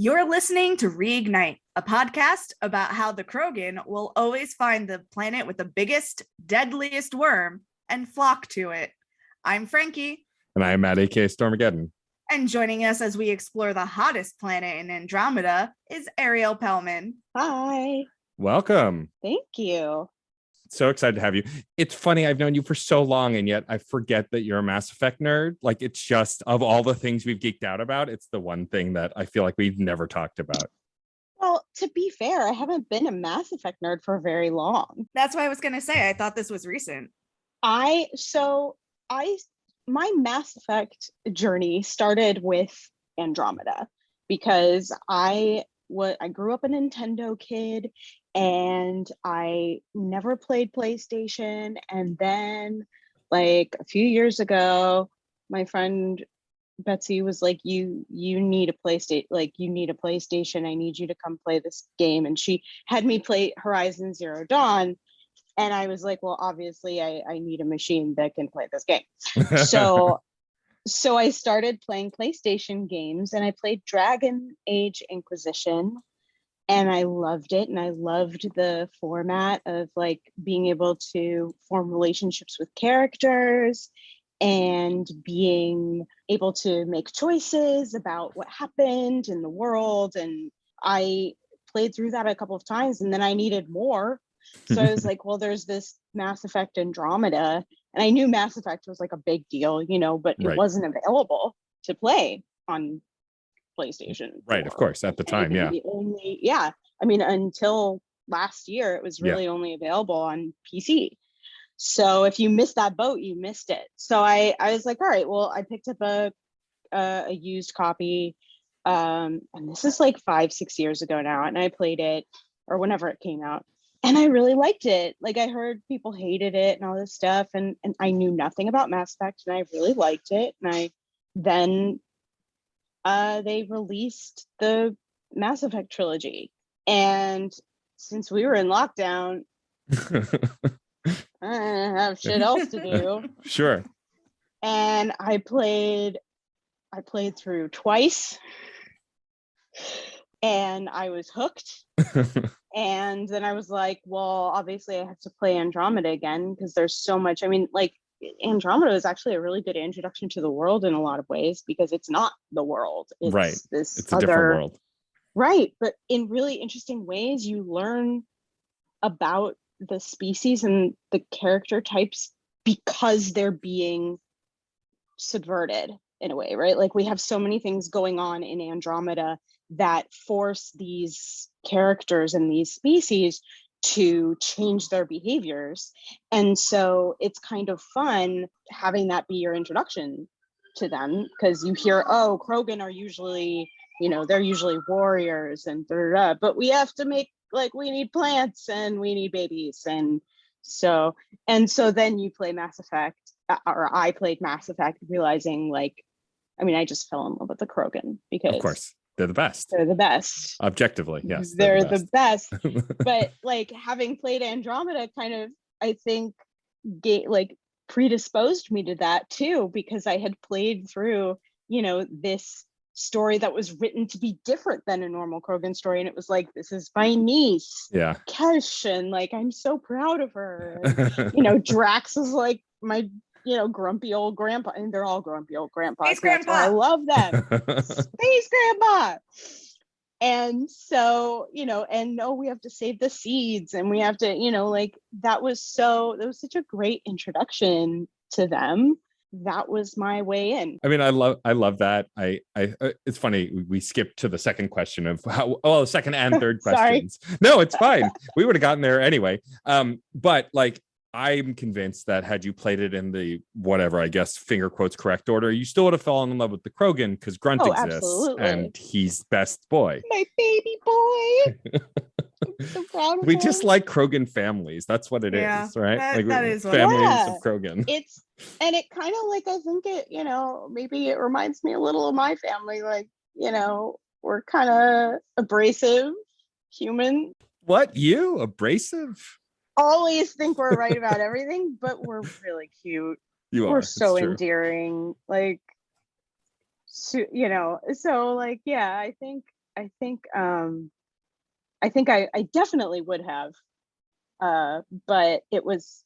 You're listening to Reignite, a podcast about how the Krogan will always find the planet with the biggest, deadliest worm and flock to it. I'm Frankie. And I am Matt, aka Stormageddon. And joining us as we explore the hottest planet in Andromeda is Ariel Pellman. Hi. Welcome. Thank you. So excited to have you. It's funny, I've known you for so long, and yet I forget that you're a Mass Effect nerd. Like, it's just, of all the things we've geeked out about, it's the one thing that I feel like we've never talked about. Well, to be fair, I haven't been a Mass Effect nerd for very long. That's what I was going to say. I thought this was recent. My Mass Effect journey started with Andromeda because I grew up a Nintendo kid and I never played PlayStation. And then, like, a few years ago, my friend Betsy was like, you need a PlayStation, I need you to come play this game. And she had me play Horizon Zero Dawn. And I was like, well, obviously I need a machine that can play this game. So I started playing PlayStation games, and I played Dragon Age Inquisition, and I loved it. And I loved the format of like being able to form relationships with characters and being able to make choices about what happened in the world. And I played through that a couple of times, and then I needed more. So I was like, well, there's this Mass Effect Andromeda. And I knew Mass Effect was like a big deal, but it wasn't available to play on PlayStation. Right, of course, at the time, Until last year, it was really only available on PC. So if you missed that boat, you missed it. So I was like, all right, well, I picked up a used copy. And this is like 5-6 years ago now. And I played it, or whenever it came out. And I really liked it. Like, I heard people hated it and all this stuff. And I knew nothing about Mass Effect, and I really liked it. And then they released the Mass Effect trilogy. And since we were in lockdown, I didn't have shit else to do. Sure. And I played through twice. And I was hooked. And then I was like, well, obviously I have to play Andromeda again because there's so much. I mean, like, Andromeda is actually a really good introduction to the world in a lot of ways, because it's not the world. It's it's a different world. Right. But in really interesting ways, you learn about the species and the character types because they're being subverted in a way, right? Like, we have so many things going on in Andromeda that force these characters and these species to change their behaviors. And so it's kind of fun having that be your introduction to them, because you hear, oh, Krogan are usually, they're usually warriors and but we have to make, like, we need plants and we need babies. And so then you play Mass Effect, or I played Mass Effect, realizing, like, I just fell in love with the Krogan because, of course, they're the best. They're the best. Objectively, yes. They're the best. But, like, having played Andromeda kind of, I think, predisposed me to that too, because I had played through, this story that was written to be different than a normal Krogan story. And it was like, this is my niece, Kesh, and, like, I'm so proud of her. And, Drax is like my grumpy old grandpa, and they're all grumpy old grandpas. Space Grandpa. I love them. Space Grandpa. And so, and we have to save the seeds, and we have to, that was such a great introduction to them. That was my way in. I love that. It's funny, we skipped to the second question of the second and third questions. No, it's fine. We would have gotten there anyway. But, like, I'm convinced that had you played it in the whatever, I guess, finger quotes correct order, you still would have fallen in love with the Krogan, because Grunt exists, absolutely. And he's best boy. My baby boy. I'm so proud of We him. just like Krogan families. That's what it is, right? That is families of Krogan. And it kind of, like, I think it, maybe it reminds me a little of my family. Like, we're kind of abrasive human. What? You abrasive? Always think we're right about everything, but we're really cute. We're so endearing, like, so, like, yeah, I think I definitely would have, but it was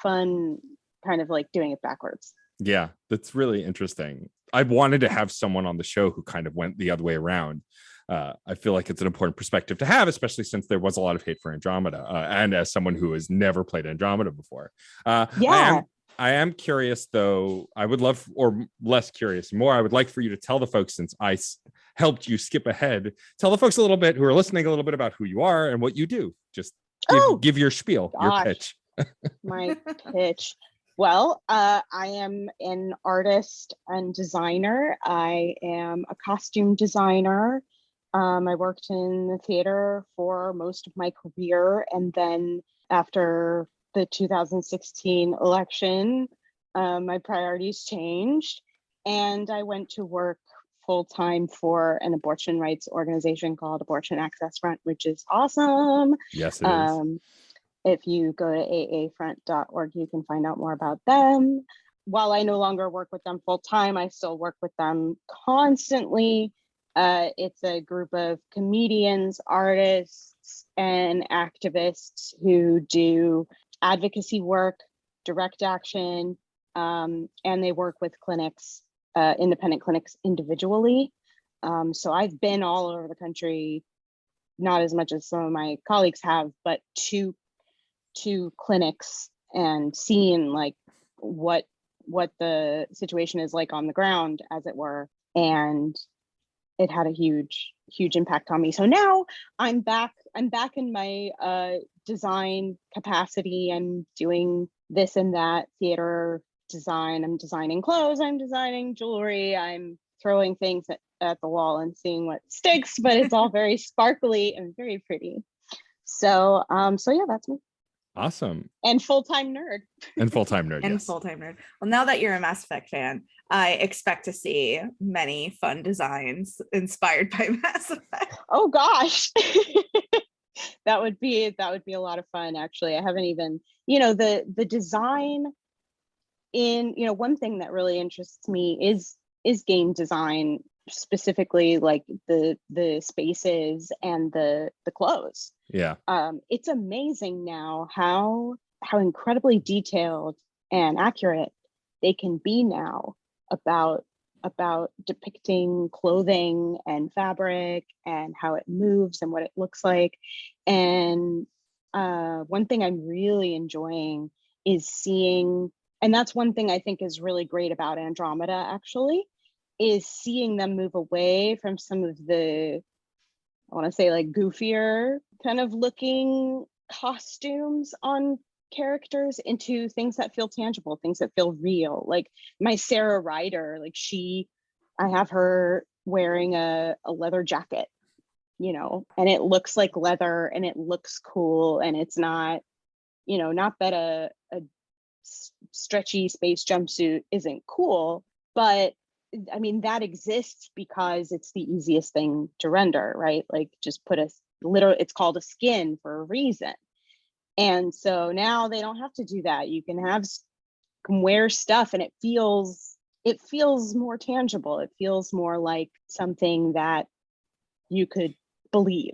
fun, kind of like doing it backwards. Yeah, that's really interesting. I wanted to have someone on the show who kind of went the other way around. I feel like it's an important perspective to have, especially since there was a lot of hate for Andromeda, and as someone who has never played Andromeda before. Yeah. I am curious, though. I would love, or less curious, more. I would like for you to tell the folks, since helped you skip ahead, tell the folks a little bit who are listening a little bit about who you are and what you do. Just give your spiel, your pitch. My pitch. Well, I am an artist and designer. I am a costume designer. I worked in the theater for most of my career, and then after the 2016 election, my priorities changed, and I went to work full-time for an abortion rights organization called Abortion Access Front, which is awesome. Yes, it is. If you go to aafront.org, you can find out more about them. While I no longer work with them full-time, I still work with them constantly. It's a group of comedians, artists, and activists who do advocacy work, direct action, and they work with clinics, independent clinics individually. So I've been all over the country, not as much as some of my colleagues have, but to clinics and seeing like what the situation is like on the ground, as it were. And it had a huge impact on me. So now I'm back in my design capacity. I'm doing this and that theater design. I'm designing clothes, I'm designing jewelry, I'm throwing things at the wall and seeing what sticks, but it's all very sparkly and very pretty. So yeah, that's me. Awesome. And full-time nerd. And full-time nerd. And yes. full-time nerd. Well, now that you're a Mass Effect fan, I expect to see many fun designs inspired by Mass Effect. Oh gosh. that would be a lot of fun, actually. I haven't even, the design in, one thing that really interests me is game design, specifically like the spaces and the clothes. Yeah. It's amazing now how incredibly detailed and accurate they can be now about depicting clothing and fabric and how it moves and what it looks like. And one thing I'm really enjoying is seeing, and that's one thing I think is really great about Andromeda, actually, is seeing them move away from some of the, I want to say, like goofier kind of looking costumes on characters into things that feel tangible, things that feel real. Like my Sarah Ryder, like I have her wearing a leather jacket, and it looks like leather and it looks cool, and it's not, not that a stretchy space jumpsuit isn't cool, but I mean, that exists because it's the easiest thing to render, right? Like just put it's called a skin for a reason. And so now they don't have to do that. You can wear stuff and it feels more tangible. It feels more like something that you could believe.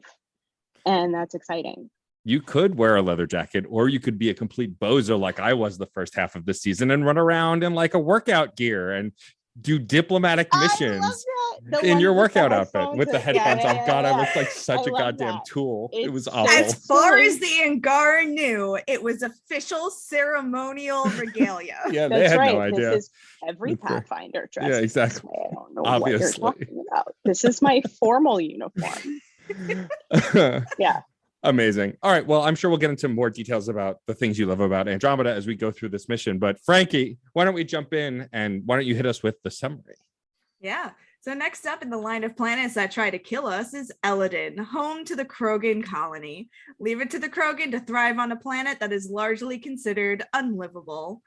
And that's exciting. You could wear a leather jacket, or you could be a complete bozo like I was the first half of the season and run around in like a workout gear and do diplomatic missions in your workout outfit with the headphones on. God, I looked like such a goddamn tool. It was awful. As far as the Angara knew, it was official ceremonial regalia. Yeah, they had no idea. This is every Pathfinder dress. Yeah, exactly. I don't know Obviously. what you're talking about. This is my formal uniform. Yeah. Amazing. All right. Well, I'm sure we'll get into more details about the things you love about Andromeda as we go through this mission. But Frankie, why don't we jump in and why don't you hit us with the summary? Yeah. So next up in the line of planets that try to kill us is Elaaden, home to the Krogan colony. Leave it to the Krogan to thrive on a planet that is largely considered unlivable.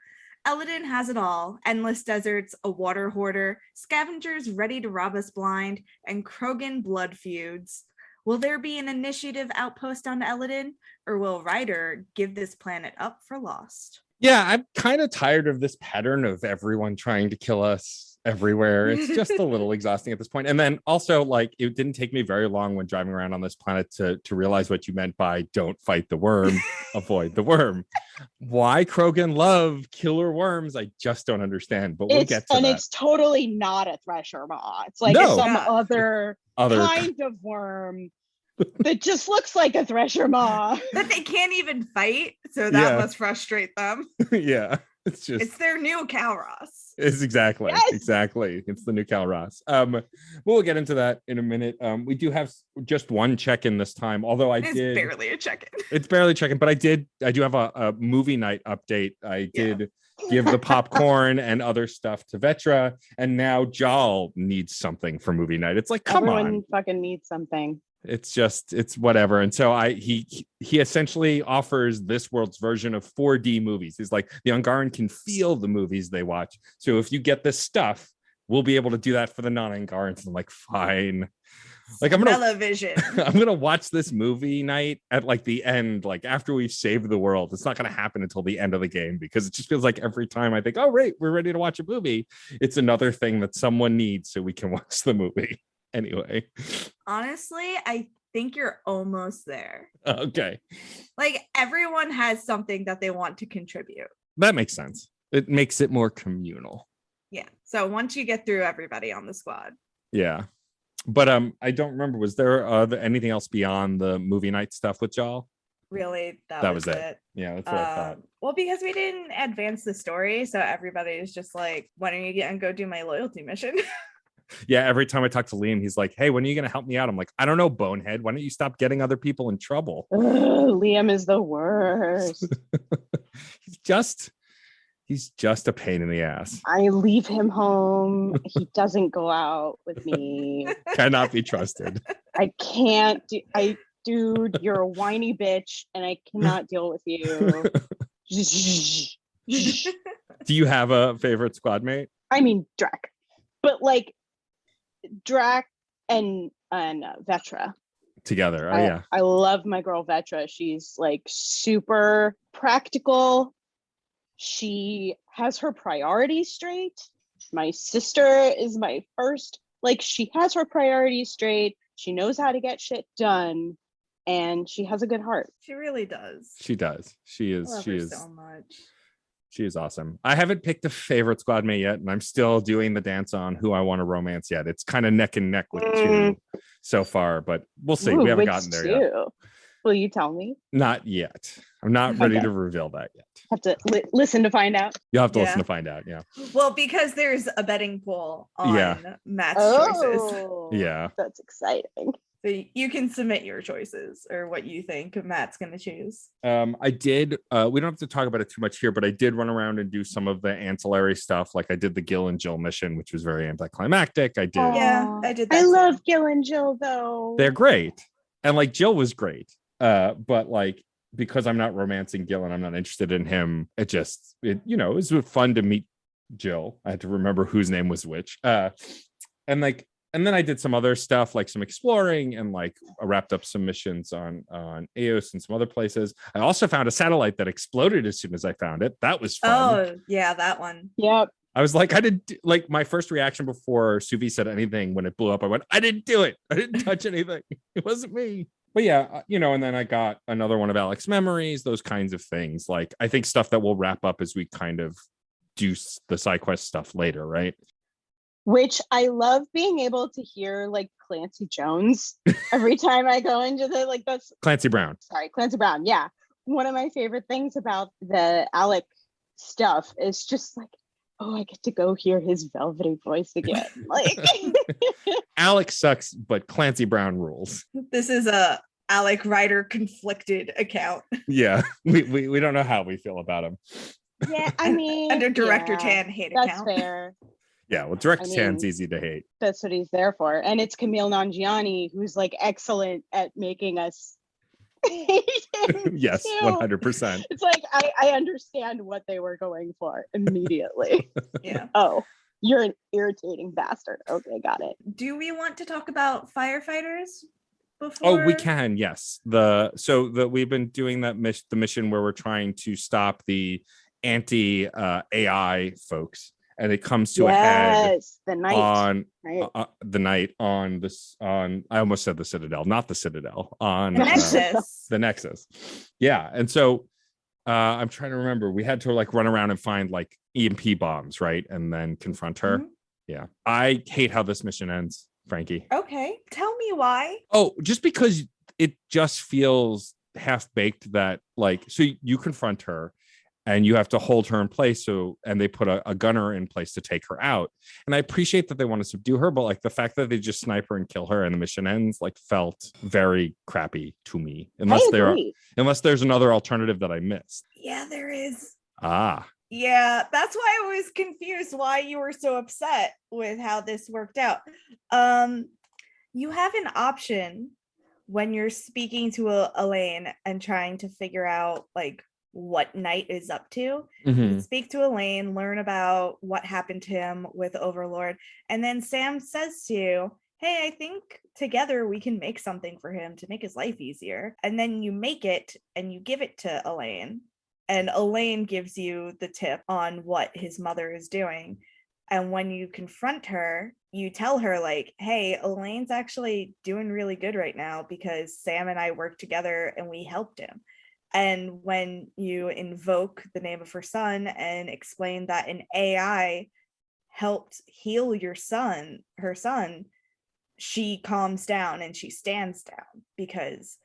Elaaden has it all: endless deserts, a water hoarder, scavengers ready to rob us blind, and Krogan blood feuds. Will there be an initiative outpost on Elaaden, or will Ryder give this planet up for lost? Yeah, I'm kind of tired of this pattern of everyone trying to kill us. everywhere. It's just a little exhausting at this point. And then also, like, it didn't take me very long when driving around on this planet to realize what you meant by don't fight the worm, avoid the worm. Why Krogan love killer worms, I just don't understand, but we'll get to that. It's totally not a thresher maw. It's like No. some other kind of worm that just looks like a thresher maw. That they can't even fight, so that must frustrate them. Yeah. It's their new Calros. It's exactly. It's the new Calros. We'll get into that in a minute. We do have just one check-in this time, although it's barely a check-in. It's barely check-in, but I do have a movie night update. I did give the popcorn and other stuff to Vetra, and now Jal needs something for movie night. It's like, come on. Everyone fucking needs something. It's whatever. And so he essentially offers this world's version of 4D movies. He's like, the Ungaran can feel the movies they watch. So if you get this stuff, we'll be able to do that for the non-Ungarans. I'm like, fine. Like, I'm gonna watch this movie night at like the end, like after we've saved the world. It's not gonna happen until the end of the game, because it just feels like every time I think, oh right, we're ready to watch a movie, it's another thing that someone needs so we can watch the movie. Anyway, honestly, I think you're almost there. Okay. Like, everyone has something that they want to contribute. That makes sense. It makes it more communal. Yeah. So once you get through everybody on the squad. Yeah. But I don't remember, was there anything else beyond the movie night stuff with y'all? Really, that was it. Yeah, that's what I thought. Well, because we didn't advance the story, so everybody is just like, when are you going to go do my loyalty mission? Yeah, every time I talk to Liam, he's like, hey, when are you going to help me out? I'm like, I don't know, bonehead. Why don't you stop getting other people in trouble? Liam is the worst. He's just a pain in the ass. I leave him home. He doesn't go out with me. Cannot be trusted. I can't. Dude, you're a whiny bitch, and I cannot deal with you. Do you have a favorite squad mate? I mean, Drac. But like, Drac and Vetra together. Yeah, I love my girl Vetra. She's like super practical. She has her priorities straight. My sister is my first. Like, she has her priorities straight. She knows how to get shit done, and she has a good heart. She really does. She does. She is so much. She is awesome. I haven't picked a favorite squad mate yet, and I'm still doing the dance on who I want to romance yet. It's kind of neck and neck with two so far, but we'll see. We haven't gotten there yet. Will you tell me? Not yet. I'm not ready to reveal that yet. Have to listen to find out. You'll have to listen to find out. Yeah. Well, because there's a betting pool on Matt's choices. Yeah. That's exciting. So you can submit your choices or what you think Matt's going to choose. I did. We don't have to talk about it too much here, but I did run around and do some of the ancillary stuff. Like I did the Gil and Jill mission, which was very anticlimactic. I did. Yeah, I did that. I love Gil and Jill though. They're great. And like Jill was great. But like, because I'm not romancing Gil and I'm not interested in him, it was fun to meet Jill. I had to remember whose name was which. And then I did some other stuff, like some exploring, and like I wrapped up some missions on Eos and some other places. I also found a satellite that exploded as soon as I found it. That was fun. Oh, yeah, that one. Yep. I was like, my first reaction before Suvi said anything when it blew up, I went, I didn't do it. I didn't touch anything. It wasn't me. But yeah, and then I got another one of Alex's memories, those kinds of things. Like, I think stuff that we'll wrap up as we kind of do the side quest stuff later, right? Which I love being able to hear like Clancy Jones every time I go into that's Clancy Brown. Sorry, Clancy Brown. Yeah. One of my favorite things about the Alec stuff is just like, oh, I get to go hear his velvety voice again. Like Alec sucks, but Clancy Brown rules. This is a Alec Ryder conflicted account. Yeah. We don't know how we feel about him. Yeah, I mean, under Director Tan hate that's account. That's fair. Yeah, well, Director Tan's easy to hate. That's what he's there for. And it's Camille Nanjiani, who's like excellent at making us hate him. Yes, too. 100%. It's like, I understand what they were going for immediately. Yeah. Oh, you're an irritating bastard. Okay, got it. Do we want to talk about firefighters before? Oh, we can, yes. We've been doing that the mission where we're trying to stop the anti-AI folks. and it comes to a head the night on right? the night on this on I almost said the Citadel, not the Citadel, on The Nexus. the Nexus. Yeah. And so I'm trying to remember, we had to like run around and find like EMP bombs, right? And then confront her. Yeah. I hate how this mission ends, Frankie. Okay. Tell me why. Oh, just because it just feels half baked that like, so you confront her and you have to hold her in place. So, and they put a gunner in place to take her out. And I appreciate that they want to subdue her, but like the fact that they just snipe her and kill her and the mission ends like felt very crappy to me. Unless there's another alternative that I missed. Yeah, there is. Yeah, that's why I was confused why you were so upset with how this worked out. You have an option when you're speaking to Elaine and trying to figure out like what Knight is up to. You speak to Elaine, learn about what happened to him with Overlord, and then Sam says to you, hey, I think together we can make something for him to make his life easier. And then you make it and you give it to Elaine. And Elaine gives you the tip on what his mother is doing. And when you confront her, you tell her like, hey, Elaine's actually doing really good right now because Sam and I worked together and we helped him. And when you invoke the name of her son and explain that an AI helped heal her son, she calms down and she stands down because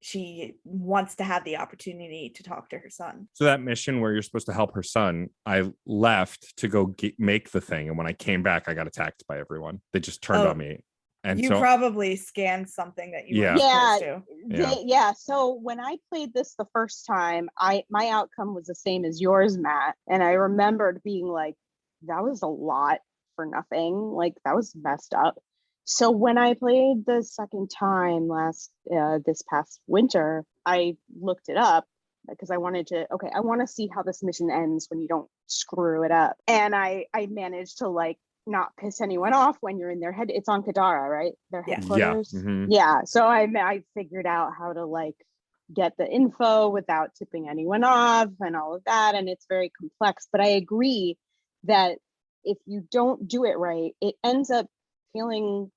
she wants to have the opportunity to talk to her son. So that mission where you're supposed to help her son, I left to go make the thing. And when I came back, I got attacked by everyone. They just turned on me. And you so, probably scanned something that you weren't supposed to. So when I played this the first time, my outcome was the same as yours, Matt. And I remembered being like, that was a lot for nothing. Like that was messed up. So when I played the second time this past winter, I looked it up because I wanted to, I want to see how this mission ends when you don't screw it up. And I managed to like not piss anyone off when you're in their head. It's on Kadara, right? Their headquarters. Yeah. So I figured out how to like get the info without tipping anyone off and all of that. And it's very complex, but I agree that if you don't do it right, it ends up feeling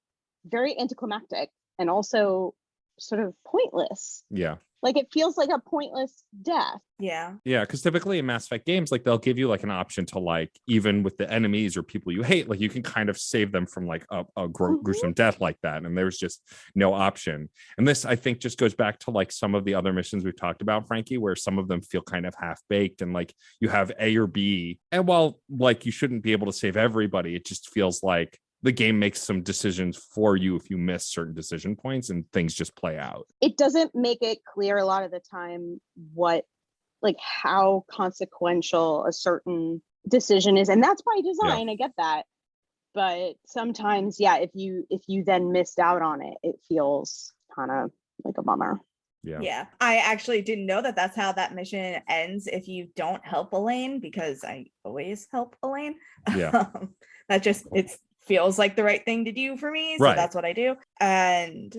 very anticlimactic and also sort of pointless. Yeah. Like it feels like a pointless death. Yeah. Yeah. Because typically in Mass Effect games, like they'll give you like an option to like, even with the enemies or people you hate, like you can kind of save them from like a gruesome death like that. And there's just no option. And this, I think, just goes back to like some of the other missions we've talked about, Frankie, where some of them feel kind of half baked and like you have A or B. And while like you shouldn't be able to save everybody, it just feels like the game makes some decisions for you if you miss certain decision points and things just play out. It doesn't make it clear a lot of the time how consequential a certain decision is. And that's by design. I get that. But sometimes, if you then missed out on it, it feels kind of like a bummer. Yeah. I actually didn't know that that's how that mission ends if you don't help Elaine, because I always help Elaine. Yeah. It feels like the right thing to do for me. So that's what I do. And,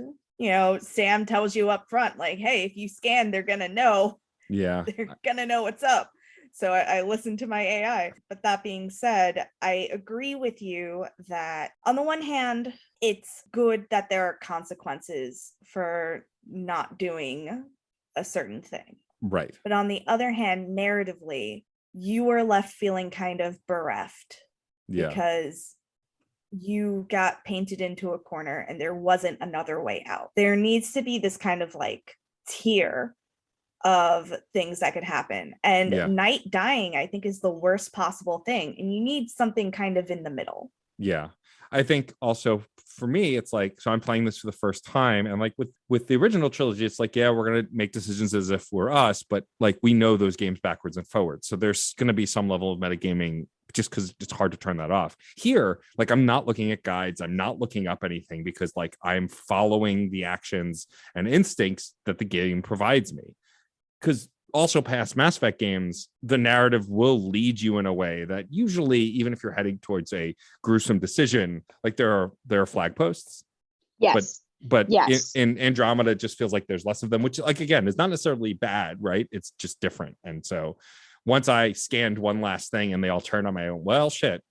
Sam tells you up front, like, hey, if you scan, they're going to know. Yeah. They're going to know what's up. So I listen to my AI. But that being said, I agree with you that on the one hand, it's good that there are consequences for not doing a certain thing. Right. But on the other hand, narratively, you were left feeling kind of bereft. Yeah. Because you got painted into a corner and there wasn't another way out. There needs to be this kind of like tier of things that could happen. And Knight dying, I think, is the worst possible thing. And you need something kind of in the middle. Yeah. I think also for me, it's like, so I'm playing this for the first time. And like with the original trilogy, it's like, we're going to make decisions as if we're us, but like we know those games backwards and forwards. So there's going to be some level of metagaming just because it's hard to turn that off. Here, like I'm not looking at guides. I'm not looking up anything because like I'm following the actions and instincts that the game provides me. Because also past Mass Effect games, the narrative will lead you in a way that usually, even if you're heading towards a gruesome decision, like there are flag posts. Yes. But in Andromeda, it just feels like there's less of them, which like, again, is not necessarily bad, right? It's just different. And so once I scanned one last thing and they all turned on my own, well, shit,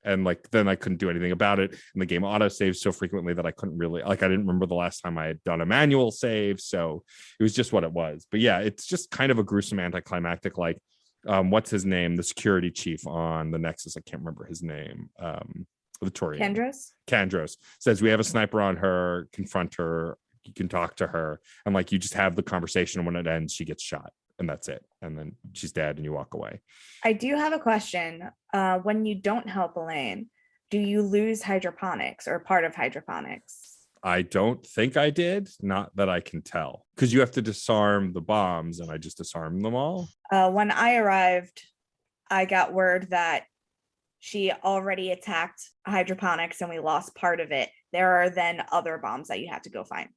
And like then I couldn't do anything about it. And the game auto saves so frequently that I couldn't really I didn't remember the last time I had done a manual save. So it was just what it was. But yeah, it's just kind of a gruesome anticlimactic, like what's his name? The security chief on the Nexus. I can't remember his name. The Torian. Kandros says we have a sniper on her, confront her, you can talk to her, and like you just have the conversation, and when it ends, she gets shot. And that's it. And then she's dead and you walk away. I do have a question. When you don't help Elaine, do you lose hydroponics or part of hydroponics? I don't think I did. Not that I can tell. Because you have to disarm the bombs and I just disarmed them all. When I arrived, I got word that she already attacked hydroponics and we lost part of it. There are then other bombs that you have to go find.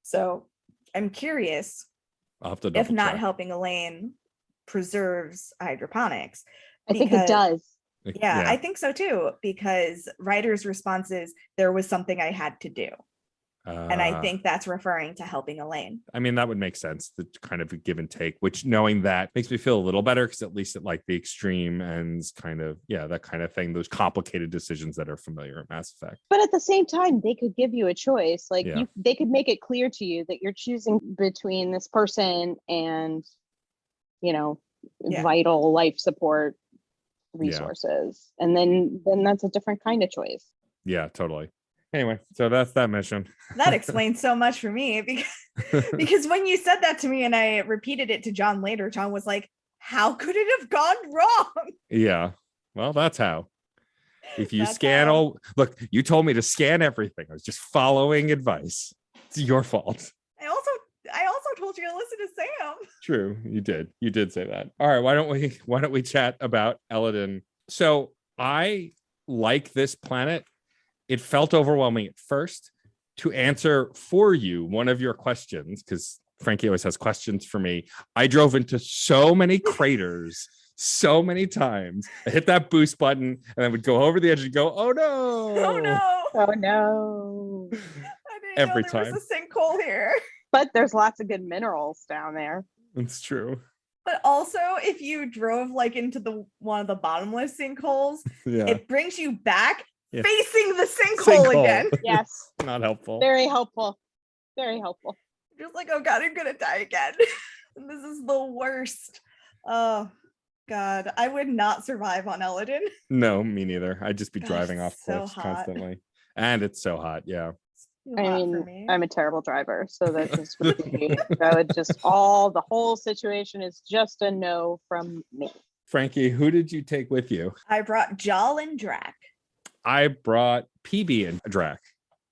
So I'm curious. I'll have to if not check. Helping Elaine preserves hydroponics. I think it does. Yeah, I think so too, because Ryder's response is there was something I had to do. And I think that's referring to Helping Elaine. I mean, that would make sense, the kind of a give and take, which knowing that makes me feel a little better, because at least at like the extreme ends kind of, that kind of thing, those complicated decisions that are familiar in Mass Effect. But at the same time, they could give you a choice. Like they could make it clear to you that you're choosing between this person and, vital life support resources. And then that's a different kind of choice. Yeah, totally. Anyway, so that's that mission. That explains so much for me, because when you said that to me and I repeated it to John later, John was like, how could it have gone wrong? Yeah, well, that's how. If you scan look, you told me to scan everything. I was just following advice. It's your fault. I also told you to listen to Sam. True, you did say that. All right, why don't we chat about Elaaden? So I like this planet. It felt overwhelming at first. To answer for you one of your questions, because Frankie always has questions for me, I drove into so many craters so many times. I hit that boost button and I would go over the edge and go, oh no. Oh no. Oh no. I didn't Every know there time. was a sinkhole here. But there's lots of good minerals down there. It's true. But also, if you drove like into one of the bottomless sinkholes, it brings you back facing the sinkhole again. Yes. Not helpful. Very helpful. Very helpful. Just like, oh God, I'm gonna die again. And this is the worst. Oh God, I would not survive on Elaaden. No, me neither. I'd just be driving off so cliffs hot. constantly. And it's so hot, yeah. I mean, I'm a terrible driver, so that just would be, the whole situation is just a no from me. Frankie, who did you take with you? I brought Jal and Drac. I brought PB and Drac.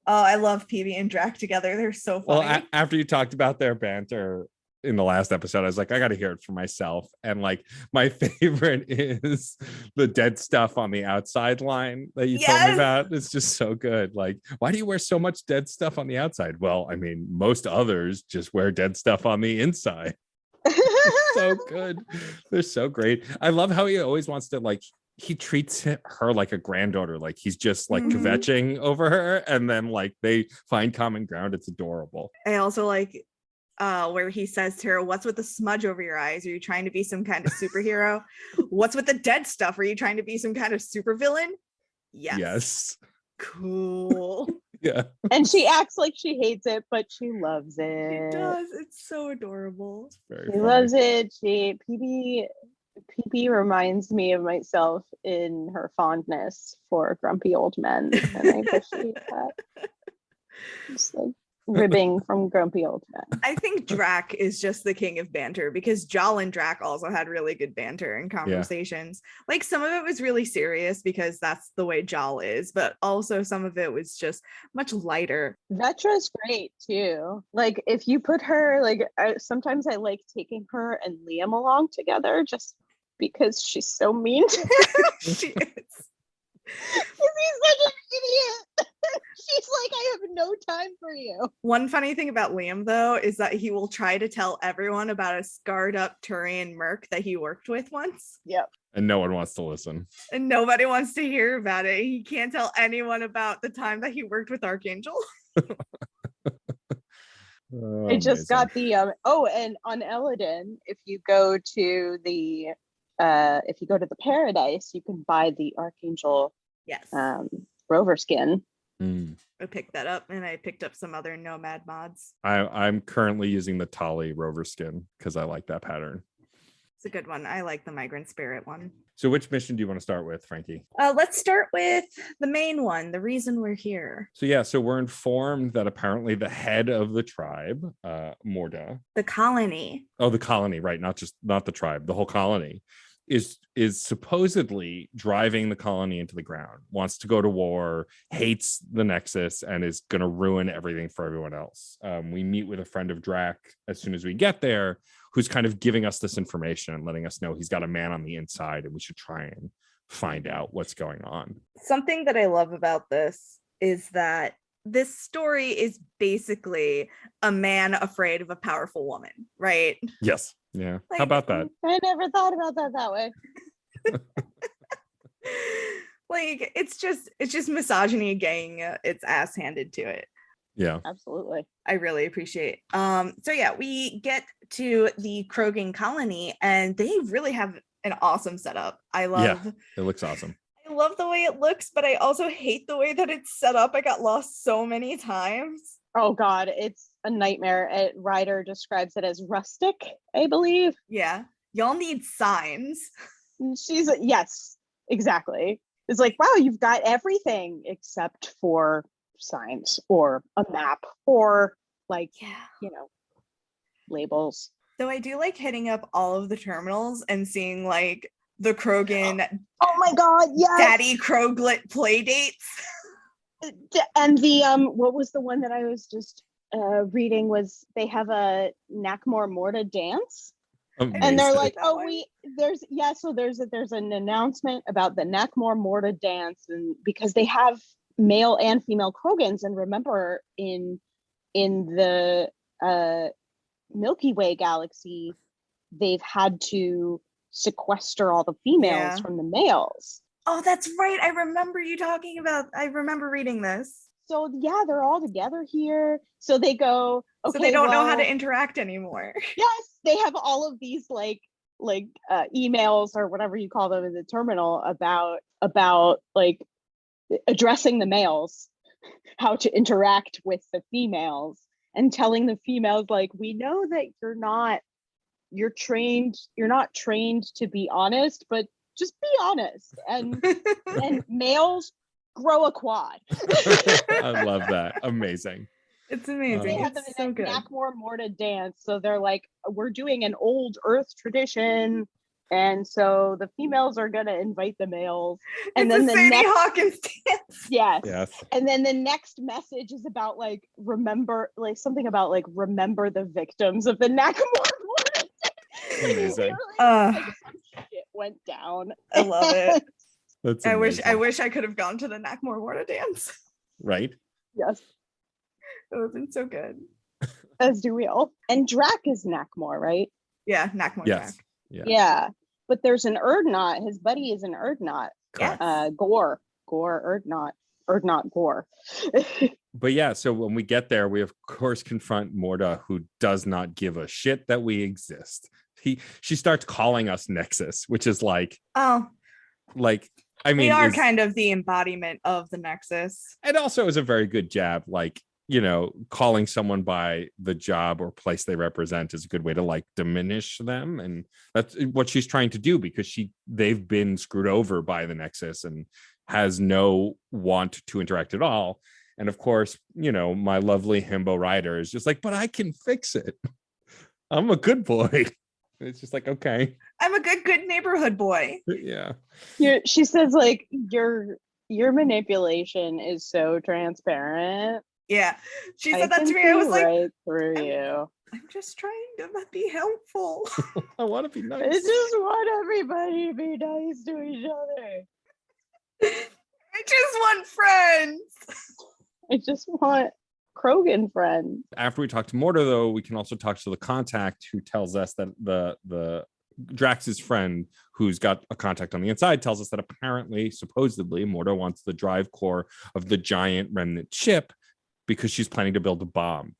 Oh, I love PB and Drac together. They're so funny. Well, after you talked about their banter in the last episode, I was like, I got to hear it for myself. And like, my favorite is the dead stuff on the outside line that you told me about. It's just so good. Like, why do you wear so much dead stuff on the outside? Well, I mean, most others just wear dead stuff on the inside. So good. They're so great. I love how he always wants to, like, he treats her like a granddaughter, like he's just like kvetching over her, and then like they find common ground. It's adorable. I also like where he says to her, what's with the smudge over your eyes? Are you trying to be some kind of superhero? What's with the dead stuff? Are you trying to be some kind of supervillain? Yes. Cool. Yeah. And she acts like she hates it, but she loves it. She does. It's so adorable. She loves it. PP reminds me of myself in her fondness for grumpy old men, and I appreciate that. Just like ribbing from grumpy old men. I think Drac is just the king of banter, because Jal and Drac also had really good banter and conversations. Like, some of it was really serious because that's the way Jal is, but also some of it was just much lighter. Vetra's great too. Like, if you put her, like, sometimes I like taking her and Liam along together just because she's so mean to him. She is. He's such an idiot. She's like, I have no time for you. One funny thing about Liam, though, is that he will try to tell everyone about a scarred up Turian merc that he worked with once. Yep. And no one wants to listen. And nobody wants to hear about it. He can't tell anyone about the time that he worked with Archangel. I just got the and on Elaaden, if you go to the paradise, you can buy the Archangel Yes. rover skin. I picked that up, and I picked up some other Nomad mods. I'm currently using the Tali rover skin because I like that pattern. It's a good one. I like the Migrant Spirit one. So which mission do you want to start with, Frankie? Let's start with the main one, the reason we're here. So we're informed that apparently the head of the tribe, Morda. The colony. Oh, the colony, right? Not the tribe, the whole colony is supposedly driving the colony into the ground, wants to go to war, hates the Nexus, and is going to ruin everything for everyone else. We meet with a friend of Drac as soon as we get there, who's kind of giving us this information and letting us know he's got a man on the inside and we should try and find out what's going on. Something that I love about this is that this story is basically a man afraid of a powerful woman, right? Yes. Yeah. How about that? I never thought about that way. Like it's just misogyny getting its ass handed to it. Yeah, absolutely. I really appreciate. So yeah, we get to the Krogan colony, and they really have an awesome setup. I love. Yeah, it looks awesome. I love the way it looks, but I also hate the way that it's set up. I got lost so many times. Oh God, it's a nightmare. Ryder describes it as rustic, I believe. Yeah, y'all need signs. Yes, exactly. It's like, wow, you've got everything except for signs or a map or labels. So I do like hitting up all of the terminals and seeing like the Krogan. Oh my God, yes. Daddy Kroglet play dates. And the what was the one that I was just reading was they have a Nakmor Morta dance. Amazing. And they're like, there's an announcement about the Nakmor Morta dance, and because they have male and female Krogans, and remember in the Milky Way galaxy, they've had to sequester all the females from the males. Oh, that's right. I remember reading this. So yeah, they're all together here. So they go, okay, so they don't know how to interact anymore. Yes, they have all of these like emails or whatever you call them in the terminal about like addressing the males, how to interact with the females, and telling the females like, we know that you're not trained to be honest, but just be honest, and males grow a quad. I love that. Amazing. It's amazing. They have them in a Nakmor Morta dance, so they're like, we're doing an old Earth tradition, and so the females are gonna invite the males, and it's then the Sadie Hawkins dance. Yes, and then the next message is about like remember the victims of the Nakmor Morta. Amazing. It went down. I love it. That's amazing. I wish I could have gone to the Nakmor Morta dance. Right? Yes. It would have been so good. As do we all. And Drac is Nakmor, right? Yeah, Nakmor yes. Drac. Yeah. But there's an Erdnot. His buddy is an Erdnot. Yes. Gore, Erdnot Gore. But yeah, so when we get there, we of course confront Morda, who does not give a shit that we exist. She starts calling us Nexus, which is like, I mean, we are kind of the embodiment of the Nexus. It also is a very good jab, like, calling someone by the job or place they represent is a good way to like diminish them, and that's what she's trying to do because they've been screwed over by the Nexus and has no want to interact at all. And of course, my lovely himbo rider is just like, but I can fix it. I'm a good boy. It's just like, okay, I'm a good neighborhood boy. Yeah. She says like your manipulation is so transparent. Yeah, she said that to me. I was like, right through you. I'm just trying to be helpful. I want to be nice. I just want everybody to be nice to each other. I just want friends. I just want Krogan friends. After we talk to Morta, though, we can also talk to the contact who tells us that the Drax's friend, who's got a contact on the inside, tells us that apparently, supposedly, Morta wants the drive core of the giant remnant ship because she's planning to build a bomb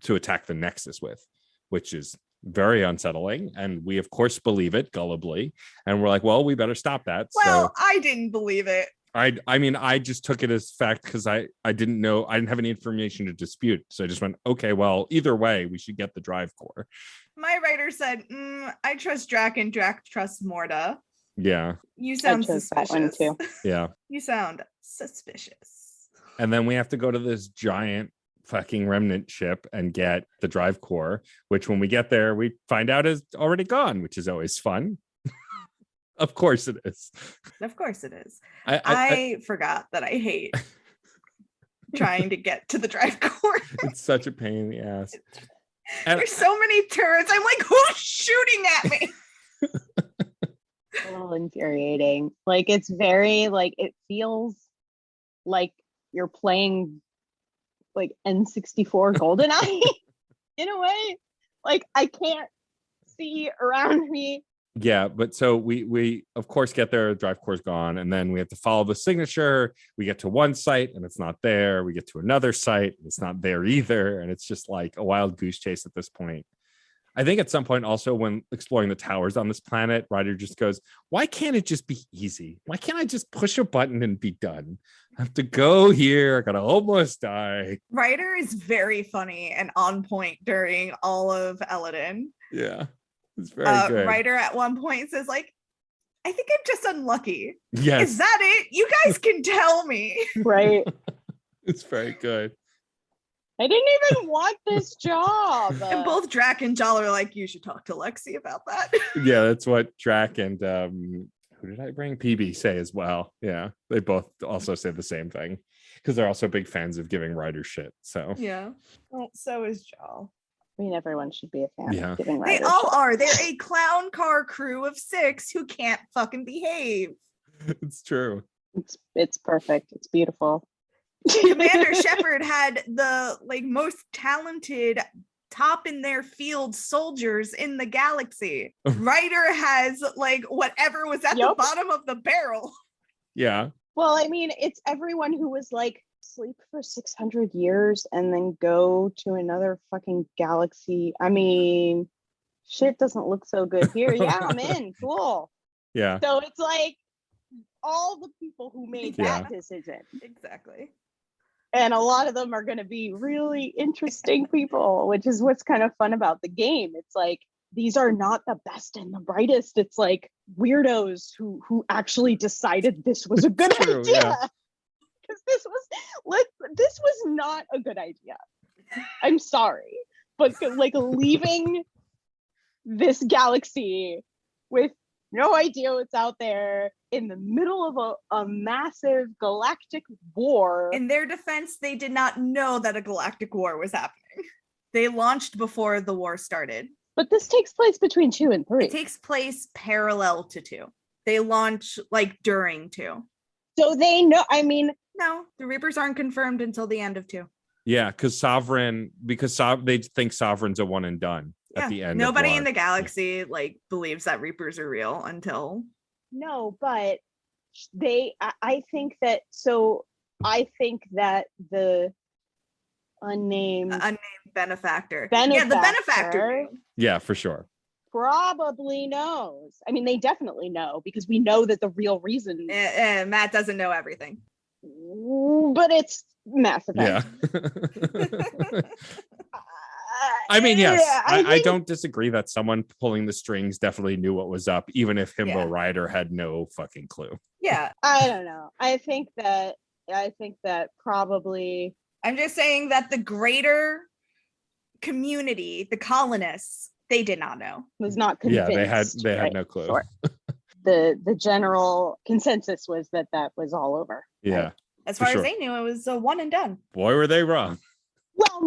to attack the Nexus with, which is very unsettling. And we, of course, believe it gullibly. And we're like, well, we better stop that. Well, I didn't believe it. I mean, I just took it as fact because I didn't know, I didn't have any information to dispute. So I just went, okay, well, either way, we should get the drive core. My writer said, I trust Drac and Drac trusts Morda. Yeah. You sound chose that one suspicious. too. Yeah. You sound suspicious. And then we have to go to this giant fucking remnant ship and get the drive core, which when we get there, we find out is already gone, which is always fun. Of course it is. Of course it is. I forgot that I hate trying to get to the drive core. It's such a pain in the ass. And There's so many turrets. I'm like, who's shooting at me? A little infuriating. Like, it's very, like, it feels like you're playing like N64 GoldenEye in a way. Like, I can't see around me. yeah, but so we of course get there, drive core's gone, and then we have to follow the signature. We get to one site and it's not there. We get to another site and it's not there either. And it's just like a wild goose chase at this point. I think at some point also when exploring the towers on this planet, Ryder just goes, why can't it just be easy? Why can't I just push a button and be done? I have to go here. I gotta almost die. Ryder is very funny and on point during all of Elaaden. Yeah, it's very good. Ryder at one point says, like, I think I'm just unlucky. Yes. Is that it? You guys can tell me. Right. It's very good. I didn't even want this job. And both Drac and Jal are like, you should talk to Lexi about that. Yeah, that's what Drac and who did I bring? PB say as well. Yeah, they both also say the same thing because they're also big fans of giving Ryder shit. So Yeah. Well, so is Jal. I mean, everyone should be a fan Yeah. of giving They Ryder all shit. are. They're a clown car crew of 6 who can't fucking behave. it's true. It's perfect. It's beautiful. Commander Shepard had the like most talented top in their field soldiers in the galaxy. Ryder has like whatever was at the Yup. bottom of the barrel. Yeah. Well, I mean, it's everyone who was like sleep for 600 years and then go to another fucking galaxy. I mean, shit doesn't look so good here. Yeah, I'm in. Cool. Yeah. So it's like all the people who made Yeah. that decision. Exactly. And a lot of them are going to be really interesting people, which is what's kind of fun about the game. It's like these are not the best and the brightest. It's like weirdos who actually decided this was a good True, idea. yeah. Because this was not a good idea. I'm sorry, but like leaving this galaxy with no idea what's out there in the middle of a massive galactic war. In their defense, they did not know that a galactic war was happening. They launched before the war started. But this takes place between 2 and 3. It takes place parallel to 2. They launch like during 2. So they know, I mean, No, the Reapers aren't confirmed until the end of 2. Yeah, because they think Sovereign's a one and done at the end. Nobody of in the War. galaxy like believes that Reapers are real until no, but I think that the unnamed benefactor. Yeah, the benefactor. knew. Yeah, for sure. probably knows. I mean, they definitely know because we know that the real reason. Matt doesn't know everything. But it's Mass Effect. Yeah. I mean, yes, Yeah, I don't disagree that someone pulling the strings definitely knew what was up, even if Himbo Rider had no fucking clue. Yeah. I don't know. I think that probably. I'm just saying that the greater community, the colonists, they did not know. Was not convinced. Yeah, they had right? no clue. Sure. The general consensus was that was all over. Yeah. Right? As far sure. as they knew, it was a one and done. Boy, were they wrong. Well,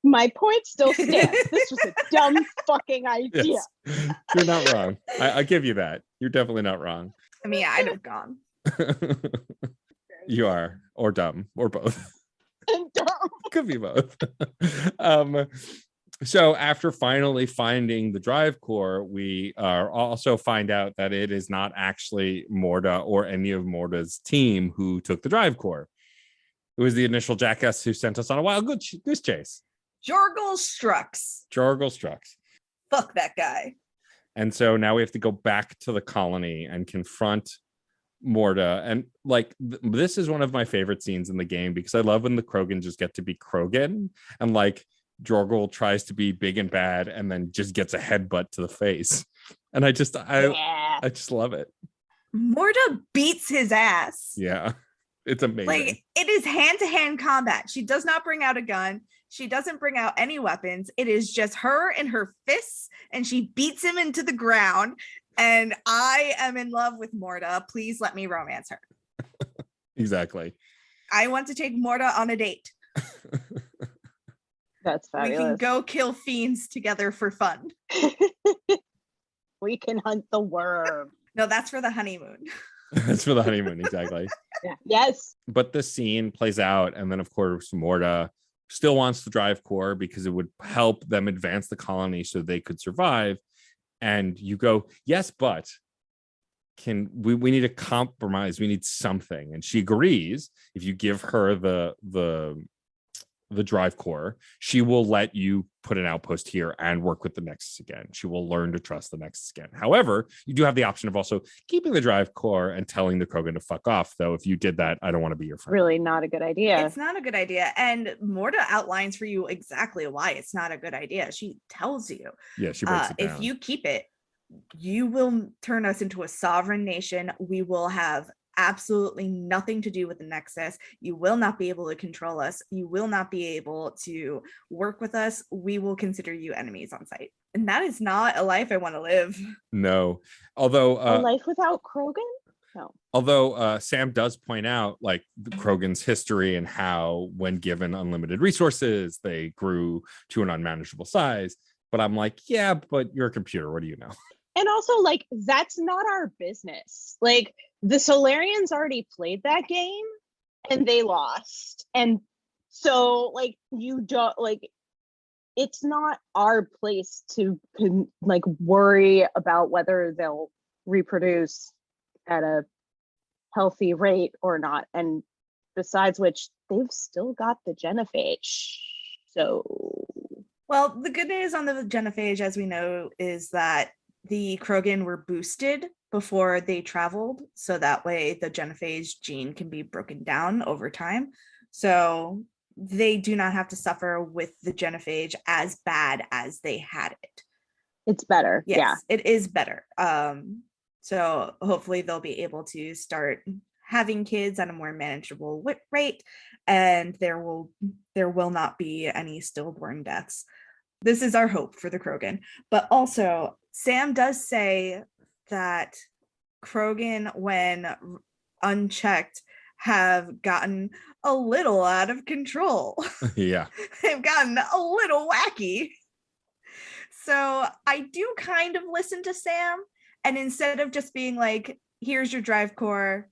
my point still stands. This was a dumb fucking idea. Yes. You're not wrong. I give you that. You're definitely not wrong. I mean, I'd have gone. You are, or dumb, or both. And dumb. Could be both. So after finally finding the drive core, we also find out that it is not actually Morda or any of Morda's team who took the drive core. It was the initial jackass who sent us on a wild goose chase. Jorgel Strux. Jorgel Strux. Fuck that guy. And so now we have to go back to the colony and confront Morta. And like this is one of my favorite scenes in the game because I love when the Krogan just get to be Krogan, and like Jorgel tries to be big and bad and then just gets a headbutt to the face. And I just love it. Morta beats his ass. Yeah. It's amazing. Like, it is hand-to-hand combat. She does not bring out a gun. She doesn't bring out any weapons. It is just her and her fists, and she beats him into the ground. And I am in love with Morta. Please let me romance her. Exactly. I want to take Morta on a date. That's fabulous. We can go kill fiends together for fun. We can hunt the worm. No, that's for the honeymoon. That's for the honeymoon, exactly. Yeah. Yes. But the scene plays out, and then of course Morta still wants to drive core because it would help them advance the colony so they could survive. And you go, yes, but we need a compromise. We need something. And she agrees. If you give her the drive core, she will let you put an outpost here and work with the Nexus again. She will learn to trust the Nexus again. However, you do have the option of also keeping the drive core and telling the Krogan to fuck off. Though if you did that, I don't want to be your friend. Really not a good idea. It's not a good idea. And Morta outlines for you exactly why it's not a good idea. She tells you. Yeah, she breaks it down. If you keep it, you will turn us into a sovereign nation. We will have absolutely nothing to do with the Nexus. You will not be able to control us. You will not be able to work with us. We will consider you enemies on sight. And that is not a life I want to live. No. Although a life without Krogan? No. Although Sam does point out like the Krogan's history and how when given unlimited resources, they grew to an unmanageable size. But I'm like, yeah, but you're a computer. What do you know? And also, like, that's not our business. Like, the Solarians already played that game and they lost. And so, like, you don't, like, it's not our place to, like, worry about whether they'll reproduce at a healthy rate or not. And besides which, they've still got the genophage. So. Well, the good news on the genophage, as we know, is that the Krogan were boosted before they traveled, so that way the genophage gene can be broken down over time. So they do not have to suffer with the genophage as bad as they had it. It's better. Yes, yeah, it is better. So hopefully they'll be able to start having kids at a more manageable rate, and there will not be any stillborn deaths. This is our hope for the Krogan. But also, Sam does say that Krogan, when unchecked, have gotten a little out of control. Yeah. They've gotten a little wacky. So I do kind of listen to Sam, and instead of just being like, here's your drive core,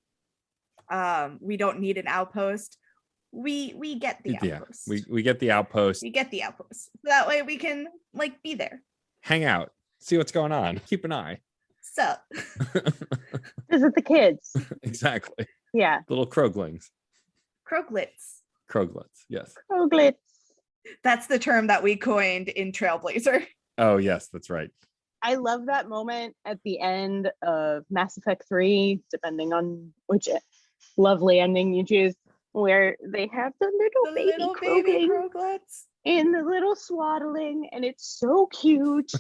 we don't need an outpost, we get the outpost. We get the outpost. We get the outpost. That way we can like be there. Hang out. See what's going on. Keep an eye. Sup. Visit the kids. Exactly. Yeah. Little Kroglings. Kroglets, yes. Kroglets. That's the term that we coined in Trailblazer. Oh, yes, that's right. I love that moment at the end of Mass Effect 3, depending on which lovely ending you choose, where they have the little baby Kroglets in the little swaddling, and it's so cute.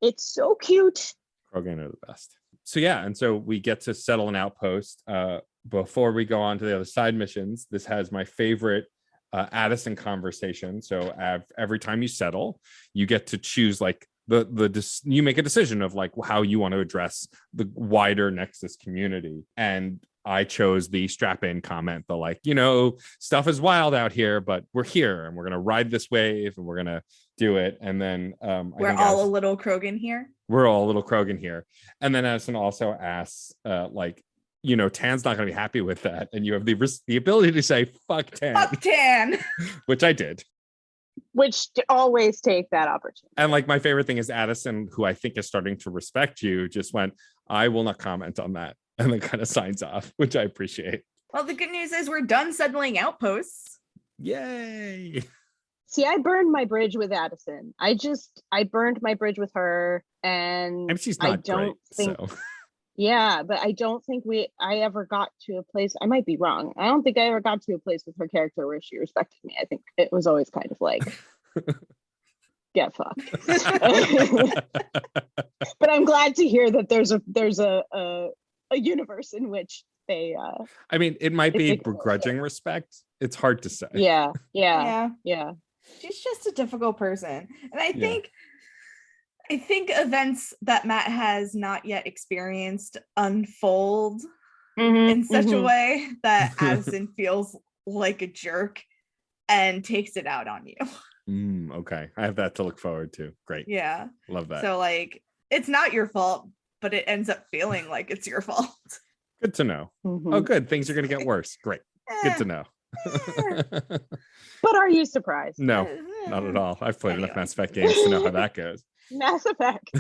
It's so cute. Krogan are the best. So yeah, and so we get to settle an outpost. Before we go on to the other side missions, this has my favorite Addison conversation. So every time you settle, you get to choose like you make a decision of like how you want to address the wider Nexus community. And I chose the strap in comment, the like, stuff is wild out here, but we're here and we're going to ride this wave and we're going to do it. And then we're all a little Krogan here. We're all a little Krogan here. And then Addison also asks, Tan's not going to be happy with that. And you have the ability to say, fuck Tan. Fuck Tan. Which I did. Which always take that opportunity. And like my favorite thing is Addison, who I think is starting to respect you, just went, I will not comment on that. And then kind of signs off, which I appreciate. Well, the good news is we're done settling outposts. Yay. See, I burned my bridge with Addison. I burned my bridge with her, and she's not I don't great, think so. Yeah, but I don't think I ever got to a place, I might be wrong. I don't think I ever got to a place with her character where she respected me. I think it was always kind of like, get fucked. But I'm glad to hear that there's a universe in which they I mean, it might if be they can begrudging respect. It's hard to say. yeah. She's just a difficult person. And I Yeah. think events that Matt has not yet experienced unfold in such a way that Addison feels like a jerk and takes it out on you. Okay. I have that to look forward to. Great. Yeah. Love that. So like, it's not your fault, but it ends up feeling like it's your fault. Good to know. Oh, good. Things are going to get worse. Great. Good to know. But are you surprised? No, not at all. I've played enough Mass Effect games to know how that goes. Mass Effect.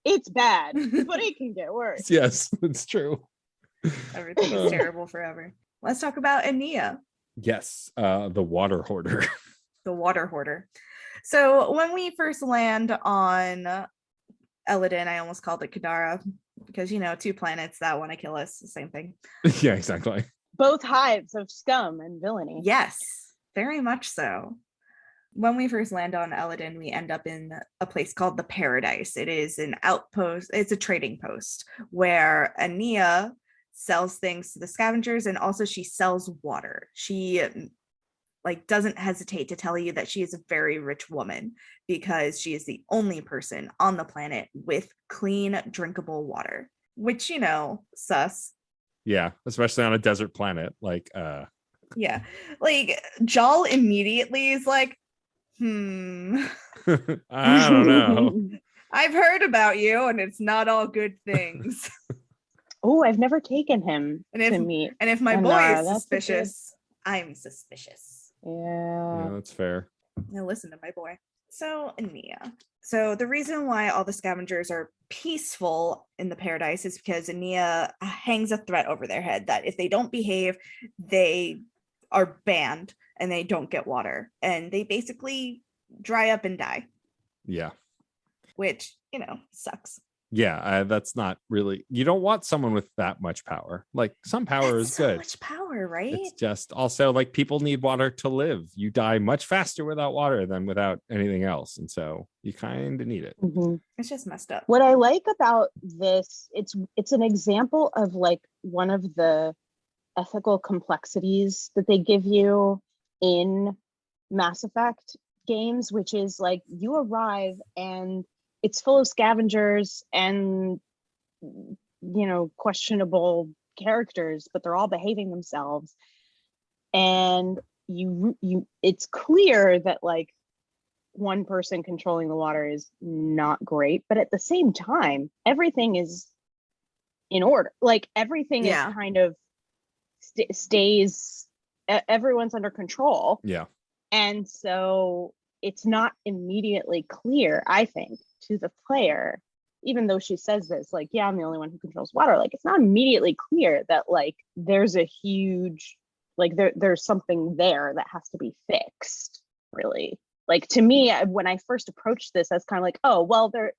It's bad, but it can get worse. Yes, it's true. Everything is terrible forever. Let's talk about Ania. Yes, the water hoarder. The water hoarder. So when we first land on Elaaden, I almost called it Kadara because, you know, 2 planets that want to kill us, the same thing. Yeah, exactly. Both hives of scum and villainy. Yes, very much so. When we first land on Elaaden, we end up in a place called the Paradise. It is an outpost. It's a trading post where Ania sells things to the scavengers, and also she sells water. She like doesn't hesitate to tell you that she is a very rich woman because she is the only person on the planet with clean, drinkable water, which, you know, sus. Yeah, especially on a desert planet. Like, yeah, like Jal immediately is like, I don't know. I've heard about you, and it's not all good things. Oh, I've never taken him to meet. And if my boy is suspicious, I'm suspicious. Yeah, that's fair. Now listen to my boy. So Ania. So the reason why all the scavengers are peaceful in the Paradise is because Ania hangs a threat over their head that if they don't behave, they are banned and they don't get water. And they basically dry up and die. Yeah. Which, you know, sucks. Yeah, that's not really, you don't want someone with that much power. Like, some power is good. So much power, right? It's just also like people need water to live. You die much faster without water than without anything else. And so you kind of need it. It's just messed up. What I like about this, it's an example of like one of the ethical complexities that they give you in Mass Effect games, which is like you arrive and it's full of scavengers and, you know, questionable characters, but they're all behaving themselves. And it's clear that like one person controlling the water is not great, but at the same time, everything is in order. Like everything is kind of stays, everyone's under control. Yeah. And so it's not immediately clear, I think, to the player, even though she says this, like, yeah, I'm the only one who controls water. Like, it's not immediately clear that like there's a huge, like there's something there that has to be fixed, really. Like, to me, when I first approached this, I was kind of like, oh, well, they're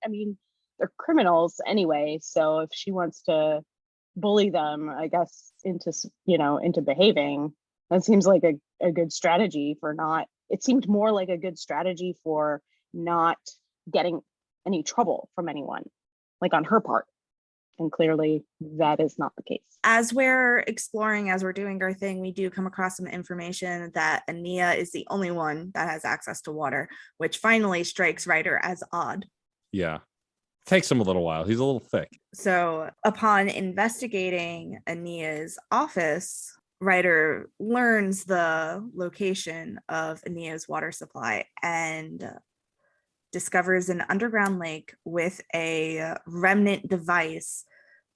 criminals anyway. So if she wants to bully them, I guess, into behaving, that seems like a good strategy for not, it seemed more like a good strategy for not getting any trouble from anyone, like on her part. And clearly that is not the case. As we're exploring, as we're doing our thing, we do come across some information that Ania is the only one that has access to water, which finally strikes Ryder as odd. Yeah. Takes him a little while. He's a little thick. So upon investigating Ania's office, Ryder learns the location of Ania's water supply and discovers an underground lake with a remnant device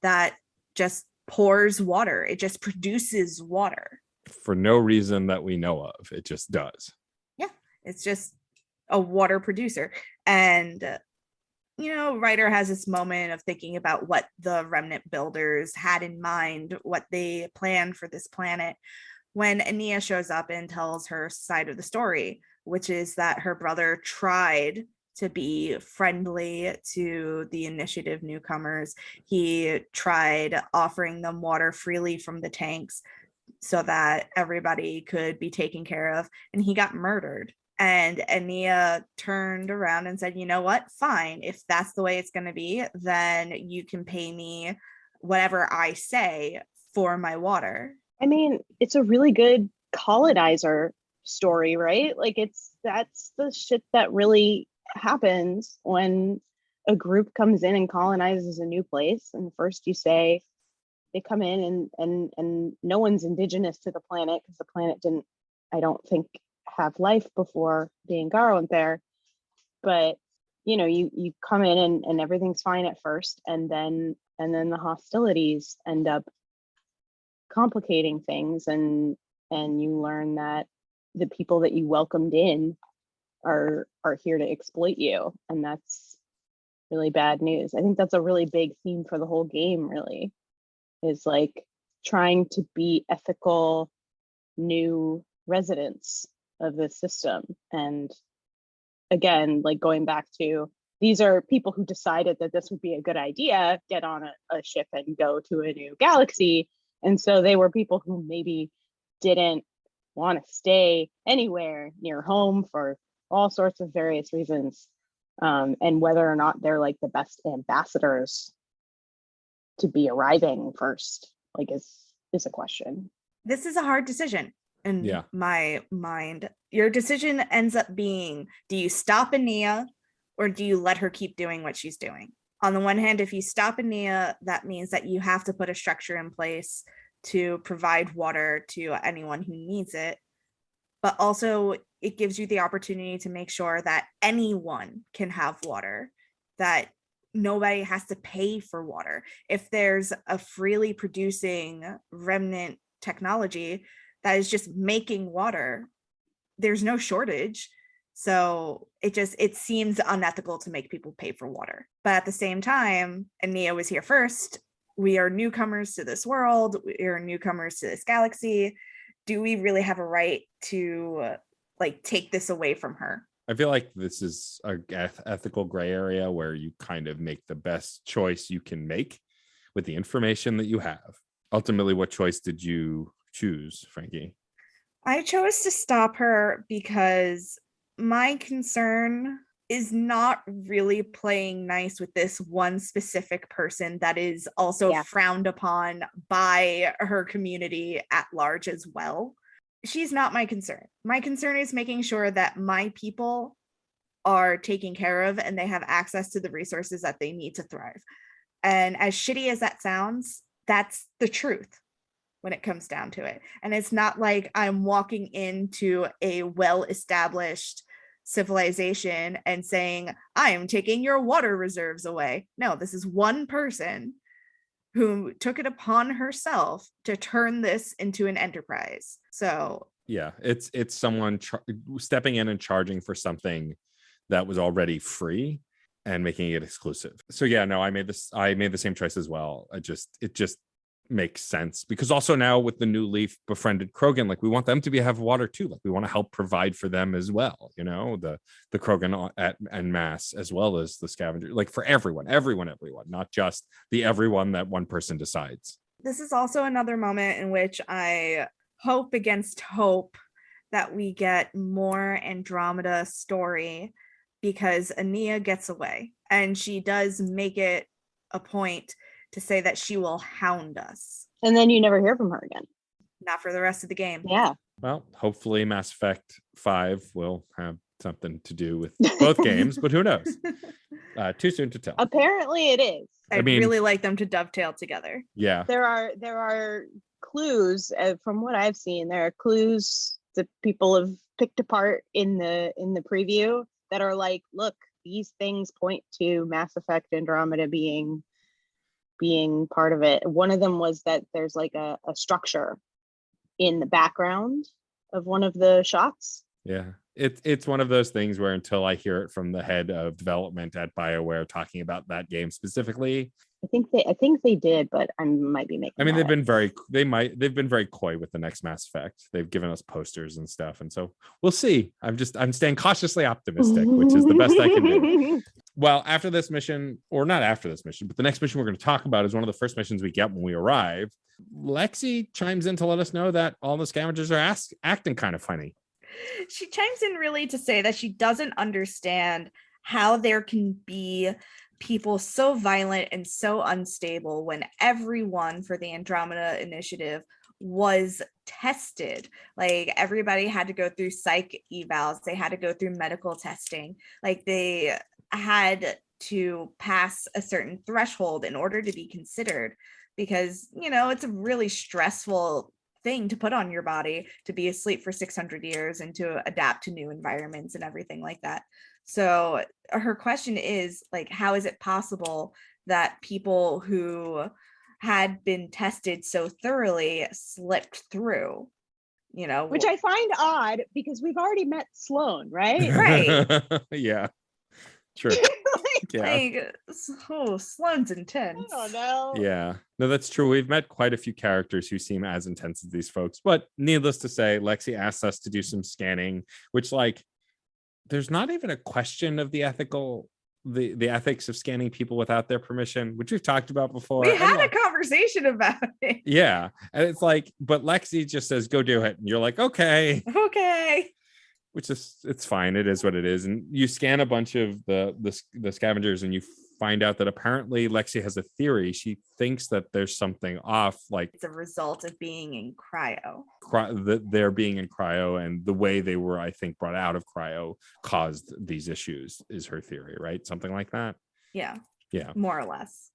that just pours water. It just produces water. For no reason that we know of. It just does. Yeah, it's just a water producer. And you know, Ryder has this moment of thinking about what the remnant builders had in mind, what they planned for this planet, when Ania shows up and tells her side of the story, which is that her brother tried to be friendly to the initiative newcomers. He tried offering them water freely from the tanks so that everybody could be taken care of, and he got murdered. And Ania turned around and said, you know what, fine, if that's the way it's going to be, then you can pay me whatever I say for my water. I mean, it's a really good colonizer story, right? Like that's the shit that really happens when a group comes in and colonizes a new place. And first you say they come in and no one's indigenous to the planet, because the planet didn't, I don't think, have life before the Angara went there. But you come in and everything's fine at first, and then the hostilities end up complicating things, and you learn that the people that you welcomed in are here to exploit you, and that's really bad news. I think that's a really big theme for the whole game, really, is like trying to be ethical new residents of the system. And again, like going back to, these are people who decided that this would be a good idea, get on a ship and go to a new galaxy. And so they were people who maybe didn't want to stay anywhere near home for all sorts of various reasons. And whether or not they're like the best ambassadors to be arriving first, like is a question. This is a hard decision in my mind. Your decision ends up being, do you stop Ania or do you let her keep doing what she's doing? On the one hand, if you stop Ania, that means that you have to put a structure in place to provide water to anyone who needs it. But also it gives you the opportunity to make sure that anyone can have water, that nobody has to pay for water. If there's a freely producing remnant technology that is just making water, there's no shortage. So it seems unethical to make people pay for water. But at the same time, Ania was here first. We are newcomers to this world. We are newcomers to this galaxy. Do we really have a right to like take this away from her? I feel like this is a ethical gray area where you kind of make the best choice you can make with the information that you have. Ultimately, what choice did you choose, Frankie? I chose to stop her because my concern is not really playing nice with this one specific person that is also frowned upon by her community at large as well. She's not my concern. My concern is making sure that my people are taken care of and they have access to the resources that they need to thrive. And as shitty as that sounds, that's the truth when it comes down to it. And it's not like I'm walking into a well-established civilization and saying, I am taking your water reserves away. No, this is one person who took it upon herself to turn this into an enterprise. So yeah, it's someone stepping in and charging for something that was already free and making it exclusive. So yeah, no, I made the same choice as well. It just makes sense, because also now with the new Leaf befriended Krogan, like we want them to have water too. Like we want to help provide for them as well, the Krogan en masse, as well as the scavenger, like for everyone, not just the everyone that one person decides. This is also another moment in which I hope against hope that we get more Andromeda story, because Ania gets away and she does make it a point to say that she will hound us. And then you never hear from her again. Not for the rest of the game. Yeah. Well, hopefully Mass Effect 5 will have something to do with both games, but who knows? Too soon to tell. Apparently it is. I'd really like them to dovetail together. Yeah. There are clues, from what I've seen, there are clues that people have picked apart in the preview that are like, look, these things point to Mass Effect Andromeda being part of it. One of them was that there's like a structure in the background of one of the shots. Yeah, it's one of those things where until I hear it from the head of development at BioWare talking about that game specifically, I think they did, but I might be making. I mean, that they've been very coy with the next Mass Effect. They've given us posters and stuff, and so we'll see. I'm staying cautiously optimistic, which is the best I can do. Well, after this mission, or not after this mission, but the next mission we're going to talk about is one of the first missions we get when we arrive. Lexi chimes in to let us know that all the scavengers are acting kind of funny. She chimes in really to say that she doesn't understand how there can be people so violent and so unstable when everyone for the Andromeda Initiative was tested. Like, everybody had to go through psych evals, they had to go through medical testing, like they had to pass a certain threshold in order to be considered, because it's a really stressful thing to put on your body to be asleep for 600 years and to adapt to new environments and everything like that. So her question is, like, how is it possible that people who had been tested so thoroughly slipped through, which I find odd because we've already met Sloan, right? Right. Yeah, true. Yeah. Sloan's intense. I don't know. Yeah, no, that's true. We've met quite a few characters who seem as intense as these folks, but needless to say, Lexi asked us to do some scanning, which, like, there's not even a question of the ethics of scanning people without their permission, which we've talked about before. We had a conversation about it. Yeah, and it's like, but Lexi just says, go do it, and you're like, okay, which is, it's fine, it is what it is. And you scan a bunch of the scavengers, and you find out that apparently Lexi has a theory. She thinks that there's something off, like it's a result of being in cryo. They're being in cryo, and the way they were, I think, brought out of cryo caused these issues, is her theory, right? Something like that. Yeah, yeah, more or less.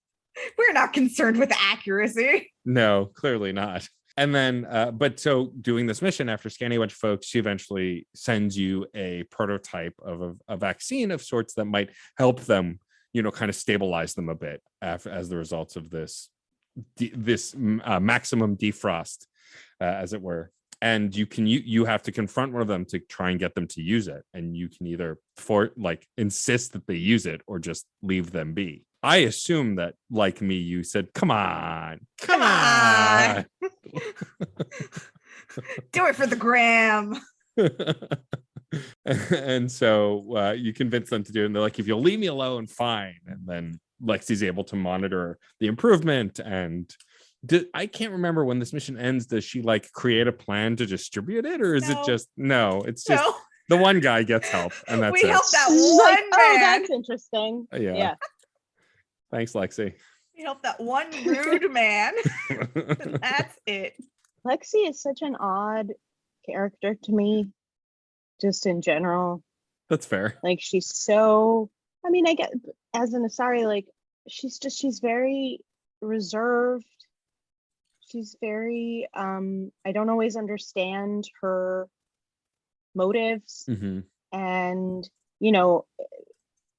We're not concerned with accuracy. No, clearly not. And then, but so doing this mission, after scanning a bunch of folks, she eventually sends you a prototype of a vaccine of sorts that might help them, kind of stabilize them a bit as the results of this maximum defrost, as it were. And you have to confront one of them to try and get them to use it. And you can either insist that they use it or just leave them be. I assume that, like me, you said, come on. Do it for the gram. And so you convince them to do it, and they're like, if you'll leave me alone, fine. And then Lexi's able to monitor the improvement. And I can't remember, when this mission ends, does she create a plan to distribute it, or is it just it's just the one guy gets help, and that's we it. help that one man. Oh, that's interesting. Yeah. Thanks, Lexi. We help that one rude man. And that's it. Lexi is such an odd character to me, just in general. That's fair. She's so, I mean, I get, as an Asari, she's very reserved. She's very, I don't always understand her motives. Mm-hmm. And,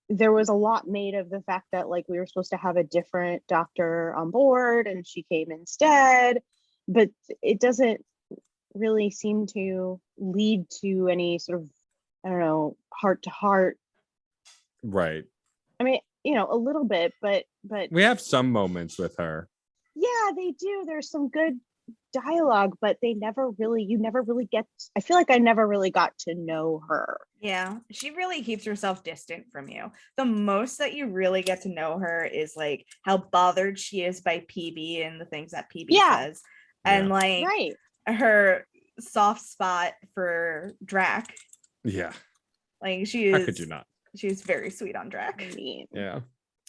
there was a lot made of the fact that we were supposed to have a different doctor on board and she came instead, but it doesn't really seem to lead to any sort of, I don't know, heart to heart. Right. I mean, a little bit, but we have some moments with her. Yeah, they do. There's some good dialogue, but you never really get, I feel like I never really got to know her. Yeah, she really keeps herself distant from you. The most that you really get to know her is how bothered she is by PB and the things that PB says. And right. Her soft spot for Drac. Yeah. She is, how could you not? She's very sweet on Drac. Yeah.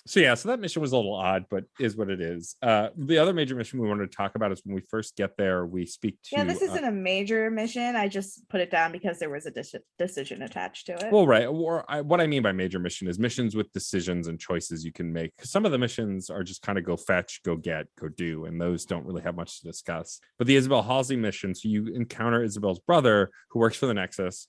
So that mission was a little odd, but is what it is. The other major mission we wanted to talk about is when we first get there, we speak to... Yeah, this isn't a major mission. I just put it down because there was a decision attached to it. Well, right. What I mean by major mission is missions with decisions and choices you can make. Some of the missions are just kind of go fetch, go get, go do, and those don't really have much to discuss. But the Isabel Halsey mission, so you encounter Isabel's brother, who works for the Nexus.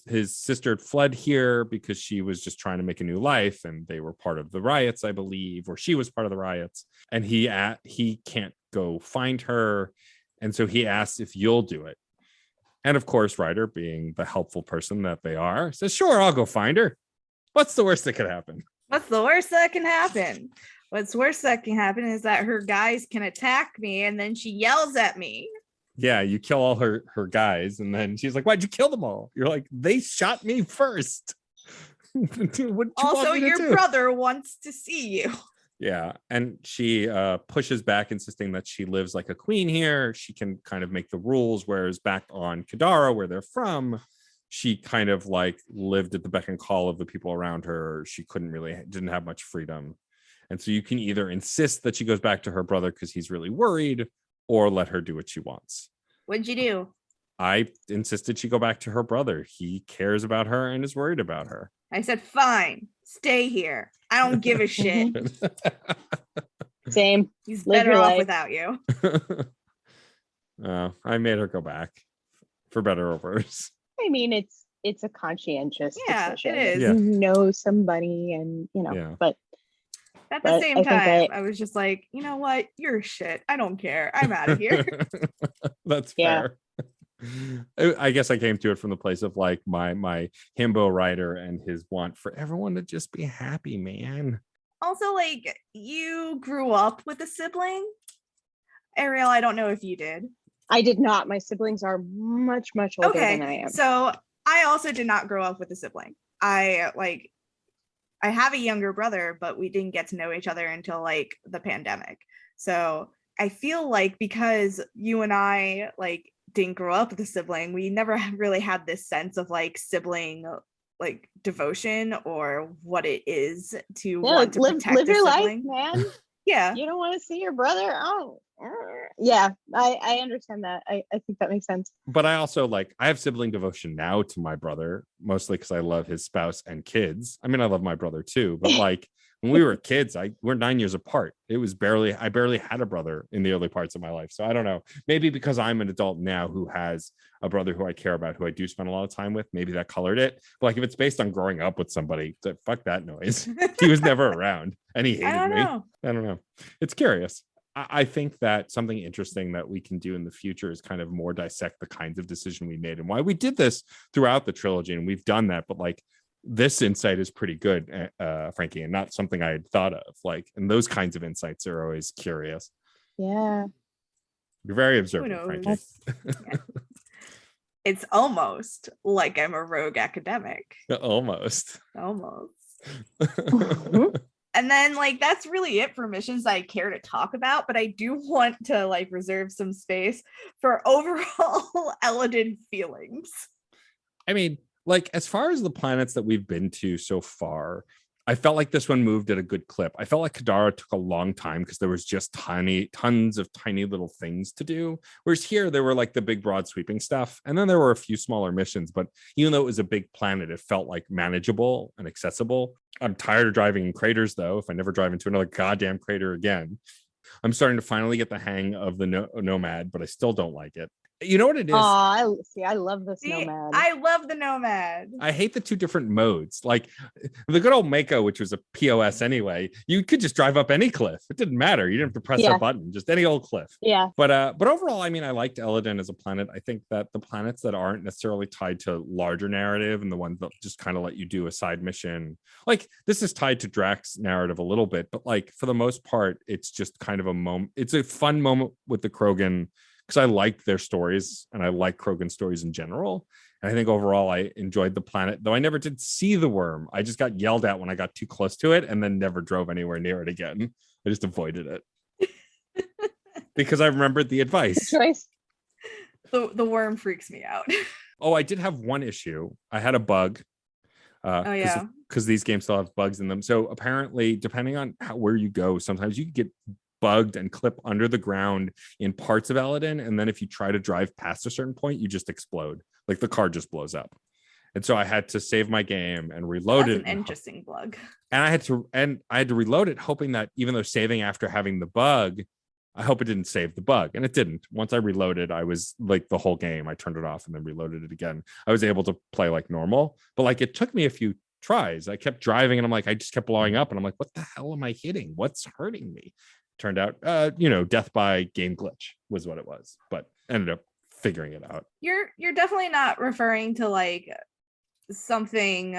His sister had fled here because she was just trying to make a new life, and they were part of the riots, I believe, or she was part of the riots, and he can't go find her, and so he asks if you'll do it. And of course, Ryder, being the helpful person that they are, says, sure, I'll go find her. What's the worst that could happen? What's the worst that can happen? What's worse that can happen is that her guys can attack me and then she yells at me. Yeah, you kill all her guys, and then she's like, "Why'd you kill them all?" You're like, "They shot me first." Also, your brother wants to see you. Yeah, and she pushes back, insisting that she lives like a queen here. She can kind of make the rules, whereas back on Kadara, where they're from, she kind of like lived at the beck and call of the people around her. She didn't have much freedom. And so you can either insist that she goes back to her brother because he's really worried, or let her do what she wants. What'd you do? I insisted she go back to her brother. He cares about her and is worried about her. I said, fine, stay here. I don't give a shit. Same. He's Live better your off life. without you. I made her go back for better or worse. I mean, it's a conscientious decision. It is. Yeah. You know somebody, and but at the same time, I was just like, you know what? You're shit. I don't care. I'm out of here. That's fair. I guess I came to it from the place of like my himbo writer and his want for everyone to just be happy, man. Also, like, you grew up with a sibling. Ariel, I don't know if you did. I did not. My siblings are much, much older than I am. So I also did not grow up with a sibling. I have a younger brother, but we didn't get to know each other until like the pandemic. So I feel like because you and I like didn't grow up with a sibling, we never really had this sense of like sibling like devotion or what it is to want to protect live your sibling. life, man. Yeah. You don't want to see your brother. Oh, yeah. I understand that. I think that makes sense. But I also I have sibling devotion now to my brother, mostly because I love his spouse and kids. I mean, I love my brother too, but like when we were kids, we're 9 years apart. I barely had a brother in the early parts of my life. So I don't know, maybe because I'm an adult now who has a brother who I care about, who I do spend a lot of time with, maybe that colored it. But like if it's based on growing up with somebody, fuck that noise. He was never around and he hated me. I don't know. It's curious. I think that something interesting that we can do in the future is kind of more dissect the kinds of decision we made and why we did this throughout the trilogy. And we've done that, but like this insight is pretty good, Frankie, and not something I had thought of. Like, and those kinds of insights are always curious. Yeah. You're very observant, Frankie. Yeah. It's almost like I'm a rogue academic. Almost. And then like that's really it for missions I care to talk about, but I do want to like reserve some space for overall Elaaden feelings. I mean, like as far as the planets that we've been to so far, I felt like this one moved at a good clip. I felt like Kadara took a long time because there was just tons of tiny little things to do. Whereas here, there were like the big, broad sweeping stuff. And then there were a few smaller missions. But even though it was a big planet, it felt like manageable and accessible. I'm tired of driving in craters, though. If I never drive into another goddamn crater again, I'm starting to finally get the hang of the Nomad, but I still don't like it. You know what it is? I love this Nomad. I love the Nomad. I hate the two different modes. Like the good old Mako, which was a POS anyway, you could just drive up any cliff. It didn't matter. You didn't have to press a button, just any old cliff. Yeah. But overall, I mean, I liked Elaaden as a planet. I think that the planets that aren't necessarily tied to larger narrative and the ones that just kind of let you do a side mission, like this is tied to Drax's narrative a little bit, but like for the most part, it's just kind of a moment. It's a fun moment with the Krogan, because I like their stories and I like Krogan stories in general. And I think overall I enjoyed the planet, though I never did see the worm. I just got yelled at when I got too close to it and then never drove anywhere near it again. I just avoided it because I remembered the advice. Choice. The worm freaks me out. Oh, I did have one issue. I had a bug. Because these games still have bugs in them. So apparently, depending on where you go, sometimes you can get bugged and clip under the ground in parts of Elaaden, and then if you try to drive past a certain point, you just explode. Like the car just blows up. And so I had to save my game and reload it. That's an interesting bug. And I had to reload it, hoping that even though saving after having the bug, I hope it didn't save the bug. And it didn't. Once I reloaded, I was like the whole game. I turned it off and then reloaded it again. I was able to play like normal, but like it took me a few tries. I kept driving and I'm like, I just kept blowing up and I'm like, what the hell am I hitting? What's hurting me? Turned out, death by game glitch was what it was, but ended up figuring it out. You're definitely not referring to like something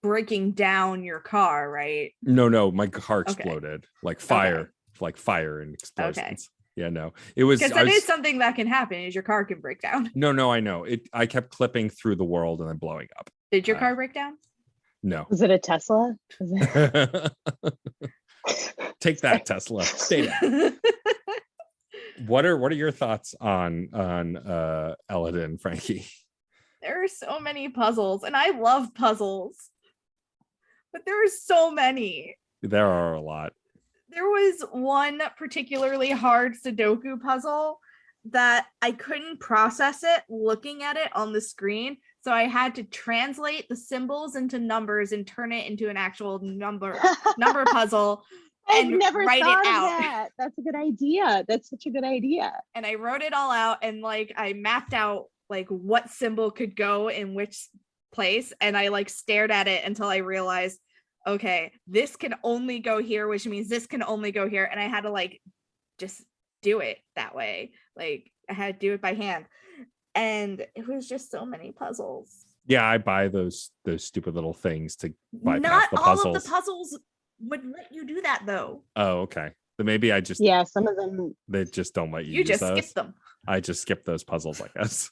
breaking down your car, right? No, my car Okay. exploded like fire, and explosions. Okay. Yeah, no, it was. Because that is something that can happen, is your car can break down. No, I know it. I kept clipping through the world and then blowing up. Did your car break down? No. Was it a Tesla? Take that, Tesla. Stay down. What are your thoughts on Elaaden, Frankie? There are so many puzzles, and I love puzzles, but there are so many. There are a lot. There was one particularly hard Sudoku puzzle that I couldn't process it looking at it on the screen. So I had to translate the symbols into numbers and turn it into an actual number puzzle. I've and never write thought it of out. that. That's a good idea. That's such a good idea. And I wrote it all out, and like I mapped out like what symbol could go in which place, and I like stared at it until I realized, okay, this can only go here, which means this can only go here. And I had to like just do it that way. Like I had to do it by hand. And it was just so many puzzles. Yeah, I buy those stupid little things to bypass Not the puzzles. all of the puzzles would let you do that though. Oh, okay. So maybe I just some of them they just don't let you. You use just those. skip them. I just skip those puzzles, I guess.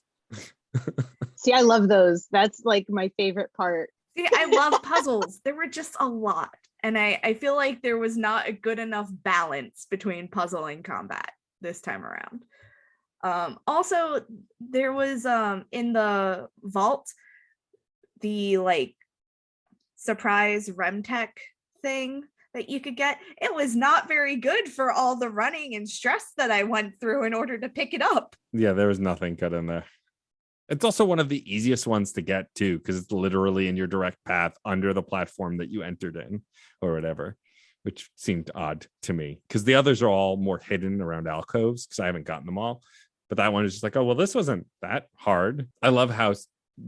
See, I love those. That's like my favorite part. See, I love puzzles. There were just a lot. And I feel like there was not a good enough balance between puzzle and combat this time around. Also, there was in the vault, the like surprise Remtech thing that you could get. It was not very good for all the running and stress that I went through in order to pick it up. Yeah, there was nothing good in there. It's also one of the easiest ones to get too, because it's literally in your direct path under the platform that you entered in or whatever, which seemed odd to me because the others are all more hidden around alcoves because I haven't gotten them all. But that one is just like, oh, well, this wasn't that hard. I love how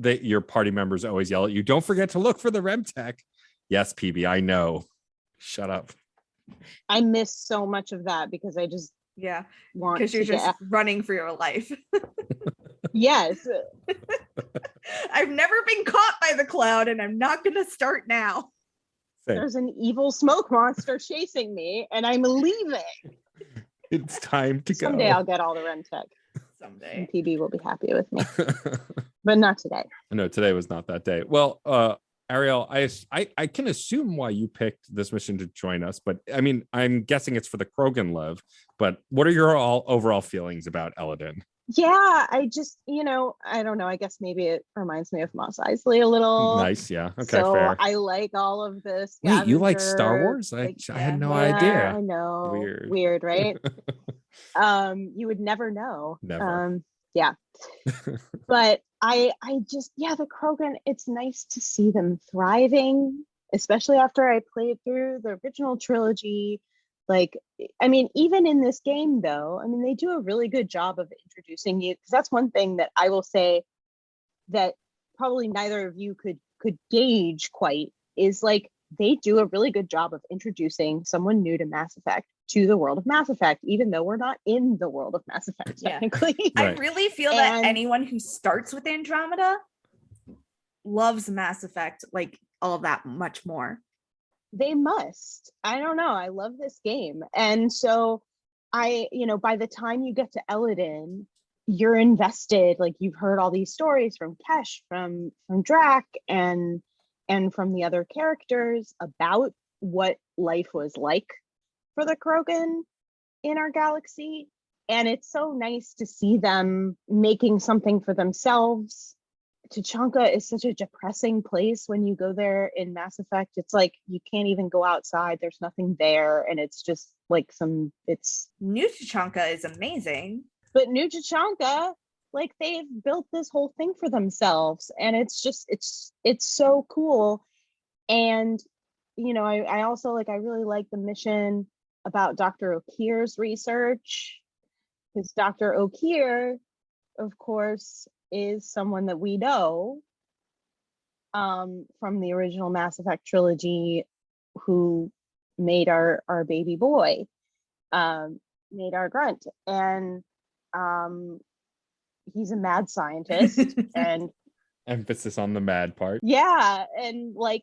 your party members always yell at you, don't forget to look for the Remtech. Yes, PB, I know. Shut up. I miss so much of that because I just want because you're just running for your life. Yes. I've never been caught by the cloud, and I'm not gonna start now. Same. There's an evil smoke monster chasing me, and I'm leaving. It's time to go. Someday I'll get all the Remtech. Someday. And PB will be happy with me. But not today. No, today was not that day. Well, Ariel, I can assume why you picked this mission to join us, but I mean, I'm guessing it's for the Krogan love. But what are your overall feelings about Elaaden? Yeah, I just, I don't know. I guess maybe it reminds me of Mos Eisley a little. Nice, yeah. Okay, so fair. I like all of this. Wait, you like Star Wars? I had no idea. I know. Weird, right? You would never know. Never. Yeah. But I just, the Krogan, it's nice to see them thriving, especially after I played through the original trilogy. Like, I mean, even in this game, though, I mean, they do a really good job of introducing you, because that's one thing that I will say that probably neither of you could gauge quite, is like they do a really good job of introducing someone new to Mass Effect to the world of Mass Effect, even though we're not in the world of Mass Effect technically. I really feel that anyone who starts with Andromeda loves Mass Effect like all that much more. They must. I don't know. I love this game. And so by the time you get to Elaaden, you're invested. Like, you've heard all these stories from Kesh, from Drac, and from the other characters about what life was like for the Krogan in our galaxy. And it's so nice to see them making something for themselves. Tuchanka is such a depressing place when you go there in Mass Effect. It's like you can't even go outside. There's nothing there. And it's just like New Tuchanka is amazing. But New Tuchanka, like, they've built this whole thing for themselves. And it's just, it's so cool. And, I also I really like the mission about Dr. Okir's research. Because Dr. Okir, of course, is someone that we know from the original Mass Effect trilogy, who made our baby boy, made our grunt, and he's a mad scientist, and Emphasis on the mad part. Yeah, and like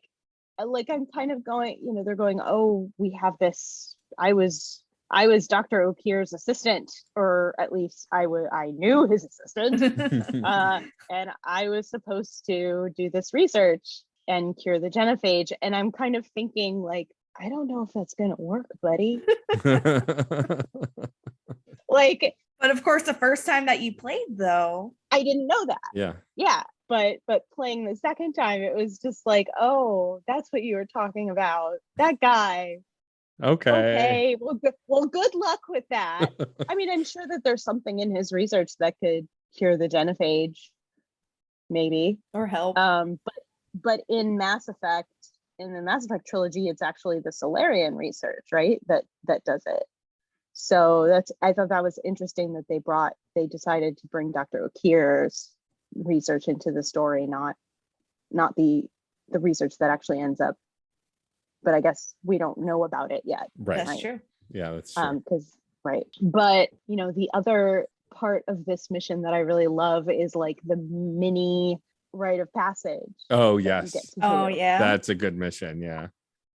I'm kind of going, they're going, oh, we have this. I was Dr. O'Keefe's assistant, or at least I knew his assistant, and I was supposed to do this research and cure the genophage. And I'm kind of thinking, like, I don't know if that's gonna work, buddy. Like, but of course, the first time that you played, though, I didn't know that. Yeah. But playing the second time, it was just like, oh, that's what you were talking about. That guy. Okay. Well, good luck with that. I mean, I'm sure that there's something in his research that could cure the genophage, maybe, or help. But in the Mass Effect trilogy, it's actually the Solarian research, right? That does it. So I thought that was interesting that they decided to bring Dr. O'Keefe's research into the story, not the research that actually ends up. But I guess we don't know about it yet. Right. That's true. Yeah, that's true. But the other part of this mission that I really love is like the mini rite of passage. Oh yes. Oh yeah. That's a good mission. Yeah.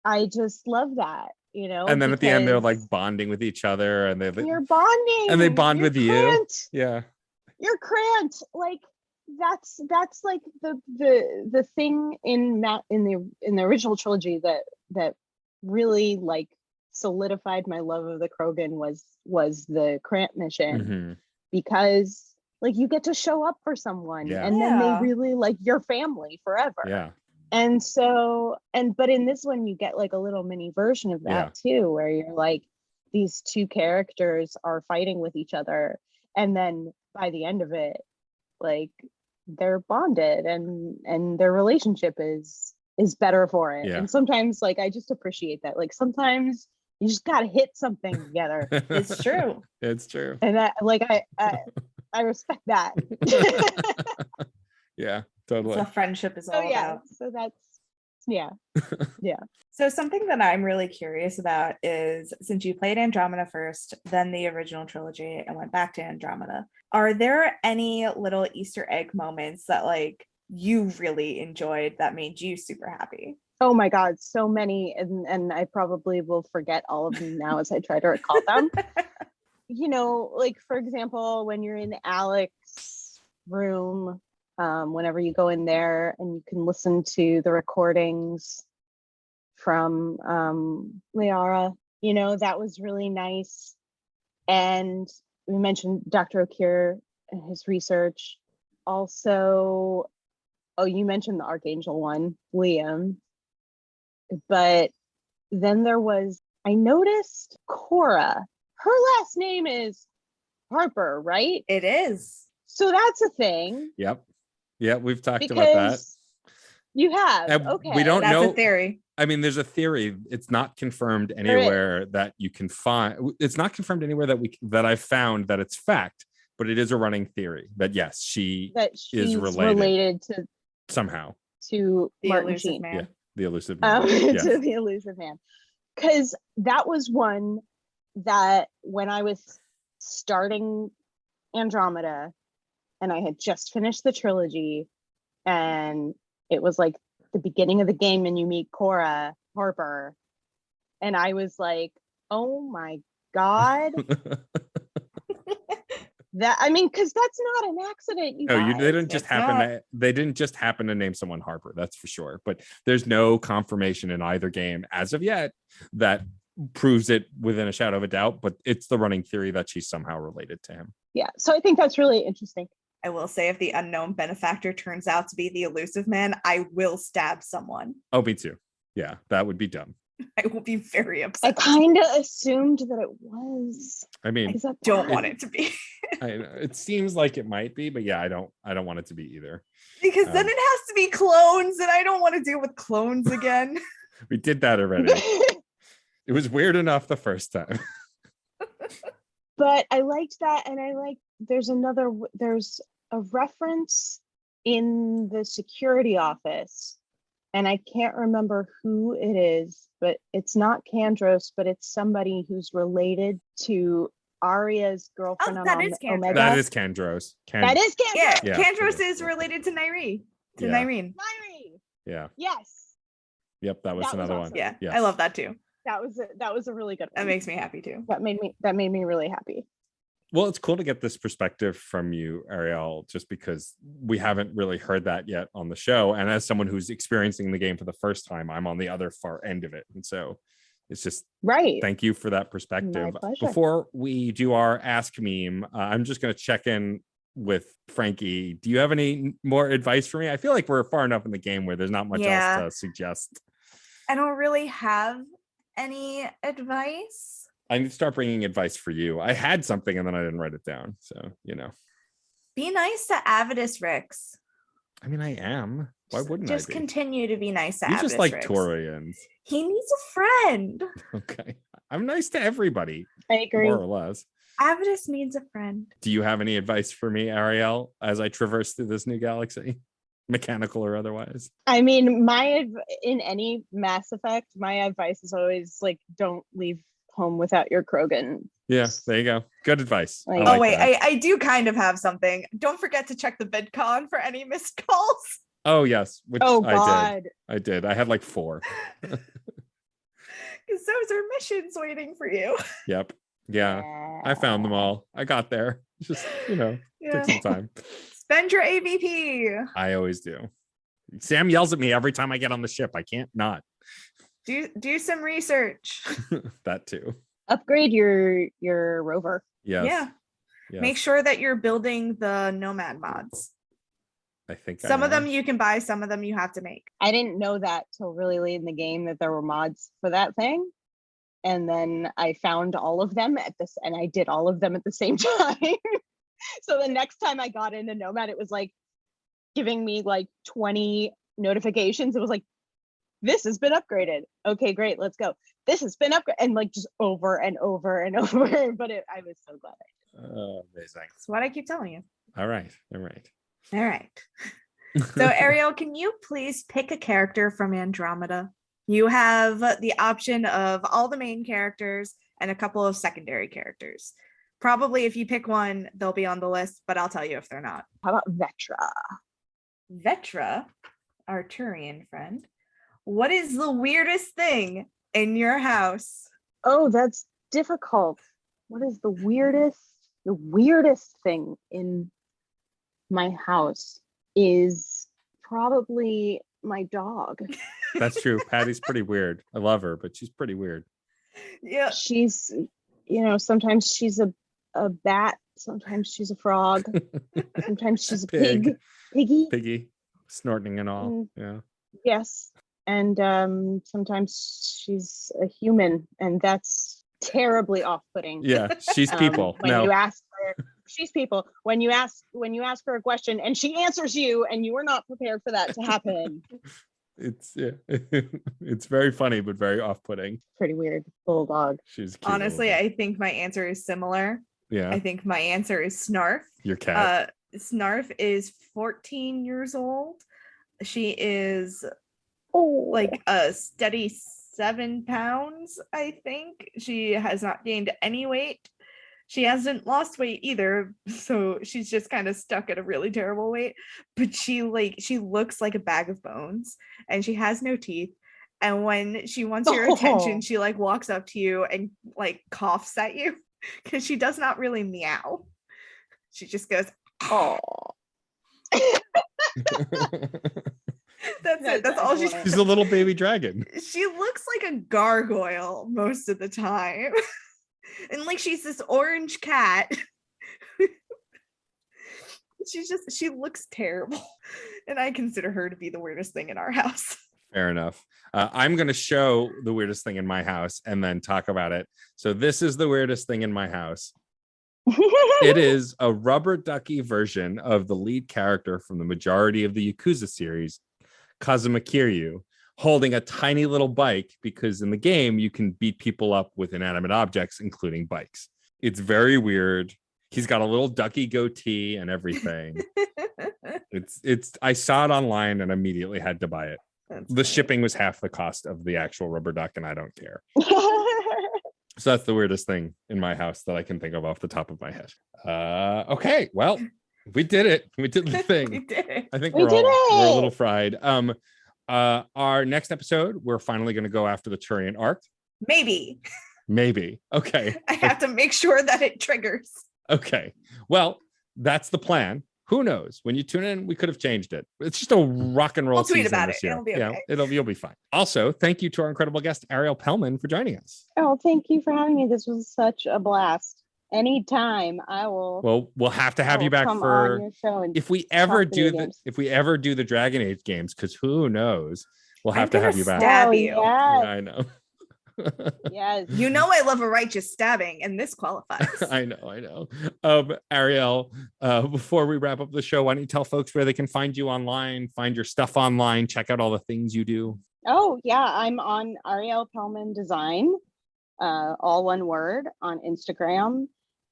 I just love that. And then at the end they're like bonding with each other, and you're bonding, and they bond with you. Yeah. You're Krant. Like that's like the thing in the original trilogy that really like solidified my love of the Krogan was the Krant mission, because like you get to show up for someone and then they really like your family forever. Yeah. And so, but in this one, you get like a little mini version of that too, where you're like, these two characters are fighting with each other. And then by the end of it, like they're bonded and their relationship is better for it. Yeah. And sometimes like, I just appreciate that. Like sometimes you just got to hit something together. It's true. It's true. And I respect that. Yeah. Totally. That's what friendship is all about. So that's yeah. So something that I'm really curious about is, since you played Andromeda first, then the original trilogy, and went back to Andromeda, are there any little Easter egg moments that like you really enjoyed that made you super happy? Oh my God, so many, and I probably will forget all of them now as I try to recall them. Like for example, when you're in Alex's room. Whenever you go in there and you can listen to the recordings from Liara, that was really nice. And we mentioned Dr. O'Keefe and his research. Also, you mentioned the Archangel one, Liam. But then I noticed Cora. Her last name is Harper, right? It is. So that's a thing. Yep. Yeah, we've talked about that. You have. And okay. We don't know. That's a theory. I mean, there's a theory. It's not confirmed anywhere that you can find. It's not confirmed anywhere that I've found that it's fact, but it is a running theory that yes, she's related to somehow to the Martin elusive Sheen. man. Yeah, the elusive man. To the elusive man. Because that was one that when I was starting Andromeda, and I had just finished the trilogy, and it was like the beginning of the game, and you meet Cora Harper, and I was like, "Oh my God!" Because that's not an accident. They didn't just happen. They didn't just happen to name someone Harper. That's for sure. But there's no confirmation in either game as of yet that proves it within a shadow of a doubt. But it's the running theory that she's somehow related to him. Yeah. So I think that's really interesting. I will say, if the unknown benefactor turns out to be the elusive man, I will stab someone. Oh, me too. Yeah, that would be dumb. I will be very upset. I kind of assumed that it was. I mean, don't want it to be. It seems like it might be, but yeah, I don't want it to be either. Because then it has to be clones, and I don't want to deal with clones again. We did that already. It was weird enough the first time. But I liked that, and there's a reference in the security office, and I can't remember who it is, but it's not Kandros, but it's somebody who's related to Arya's girlfriend on that is Kandros. Omega. That is Kandros. That is Kandros. Yeah, Kandros is related to Nairi. To Yeah. Nyreen. Myri. Yeah. Yes. Yep. That was That was another awesome. one. Yeah, Yes. I love that too. That was a really good That one. makes me happy too. That made me really happy. Well, it's cool to get this perspective from you, Ariel, just because we haven't really heard that yet on the show. And as someone who's experiencing the game for the first time, I'm on the other far end of it. And so it's just Right. thank you for that perspective. My pleasure. Before we do our Ask Meme, I'm just going to check in with Frankie. Do you have any more advice for me? I feel like we're far enough in the game where there's not much else to suggest. I don't really have any advice. I need to start bringing advice for you. I had something and then I didn't write it down. So, Be nice to Avidus Rix. I mean, I am. Why wouldn't just I be? continue to be nice to You Avidus just like Rix. Taurians. He needs a friend. Okay. I'm nice to everybody, I agree. more or less. Avidus needs a friend. Do you have any advice for me, Ariel, as I traverse through this new galaxy? Mechanical or otherwise? I mean, in any Mass Effect, my advice is always like, don't leave home without your Krogan. Yeah, there you go. Good advice. Like- I Oh, wait, that. I do kind of have something. Don't forget to check the VidCon for any missed calls. Oh, yes. Which Oh I God. did. I did. I had like 4. Because those are missions waiting for you. Yep. Yeah. I found them all. I got there. Just, Yeah. took some time. Spend your AVP. I always do. Sam yells at me every time I get on the ship. I can't not. Do some research. That too. Upgrade your rover. Yes. Yeah. Yes. Make sure that you're building the Nomad mods. I think Some I of them am. you can buy, some of them you have to make. I didn't know that till really late in the game that there were mods for that thing. And then I found all of them and I did all of them at the same time. So the next time I got into Nomad, it was like giving me like 20 notifications. It was like, this has been upgraded. Okay, great, let's go. This has been upgraded, and like just over and over and over. But I was so glad I did. Amazing. That's what I keep telling you. All right. All right. All right. So Ariel, can you please pick a character from Andromeda? You have the option of all the main characters and a couple of secondary characters. Probably if you pick one, they'll be on the list, but I'll tell you if they're not. How about Vetra? Vetra, our Turian friend. What is the weirdest thing in your house? Oh, that's difficult. What is the weirdest thing in my house is probably my dog. That's true. Patty's pretty weird. I love her, but she's pretty weird. Yeah. She's, sometimes she's a bat, sometimes she's a frog, sometimes she's a piggy. Piggy, snorting and all. Mm. Yeah. Yes. And sometimes she's a human, and that's terribly off-putting. Yeah, she's people. When No. you ask her, she's people. When you ask her a question and she answers you, and you are not prepared for that to happen. It's it's very funny, but very off-putting. Pretty weird. Bulldog. She's a cute Honestly, little I think my answer is similar. bit. Yeah. I think my answer is Snarf. Your cat. Snarf is 14 years old. She is Oh, like a steady 7 pounds, I think. She has not gained any weight. She hasn't lost weight either, so she's just kind of stuck at a really terrible weight. But she looks like a bag of bones, and she has no teeth. And when she wants your attention, she like walks up to you and like coughs at you because she does not really meow. She just goes, oh. that's it. That's all she adorable. She's a little baby dragon. She looks like a gargoyle most of the time. And like she's this orange cat. She looks terrible. And I consider her to be the weirdest thing in our house. Fair enough. I'm going to show the weirdest thing in my house and then talk about it. So this is the weirdest thing in my house. It is a rubber ducky version of the lead character from the majority of the Yakuza series, Kazuma Kiryu, holding a tiny little bike, because in the game you can beat people up with inanimate objects, including bikes. It's very weird. He's got a little ducky goatee and everything. I saw it online and immediately had to buy it. The shipping was half the cost of the actual rubber duck, and I don't care. So that's the weirdest thing in my house that I can think of off the top of my head. Okay, well, We did it. We did the We thing. did it. I think We did we're a it! little fried. Our next episode, we're finally going to go after the Turian arc. Maybe. Okay. I have to make sure that it triggers. Okay. Well, that's the plan. Who knows? When you tune in, we could have changed it. It's just a rock and roll We'll tweet season about this it. year. It'll be Yeah, okay. you'll be fine. Also, thank you to our incredible guest Ariel Pellman for joining us. Oh, thank you for having me. This was such a blast. Anytime I will. Well, we'll have to I have will you back come for on your show and if we ever talk video do games. if we ever do the Dragon Age games, because who knows, we'll have I'm to have gonna you back. stab Oh, you. yes. Yeah, I know. Yes. You know I love a righteous stabbing, and this qualifies. I know. Ariel, before we wrap up the show, why don't you tell folks where they can find you online, find your stuff online, check out all the things you do? Oh, yeah. I'm on Ariel Pellman Design, all one word, on Instagram,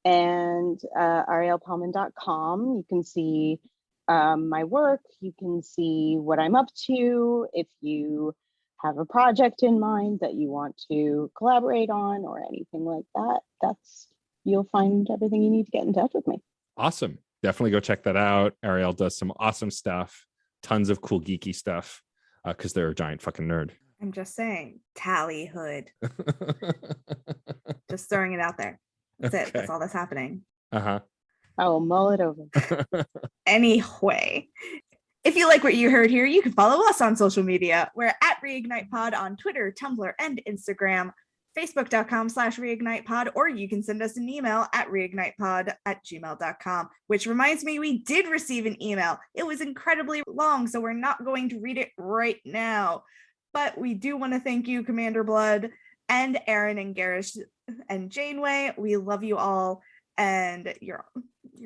and arielpellman.com. You can see my work. You can see what I'm up to. If you have a project in mind that you want to collaborate on or anything like that, you'll find everything you need to get in touch with me. Awesome. Definitely go check that out. Ariel does some awesome stuff, tons of cool geeky stuff, because they're a giant fucking nerd. I'm just saying, tally hood. Just throwing it out there. That's it. That's all that's happening. Uh-huh. I will mull it over. Anyway, if you like what you heard here, you can follow us on social media. We're at Reignite Pod on Twitter, Tumblr, and Instagram, facebook.com/reignitepod, or you can send us an email at reignitepod@gmail.com, which reminds me, we did receive an email. It was incredibly long, so we're not going to read it right now. But we do want to thank you, Commander Blood, and Aaron and Garish and Janeway. We love you all, and your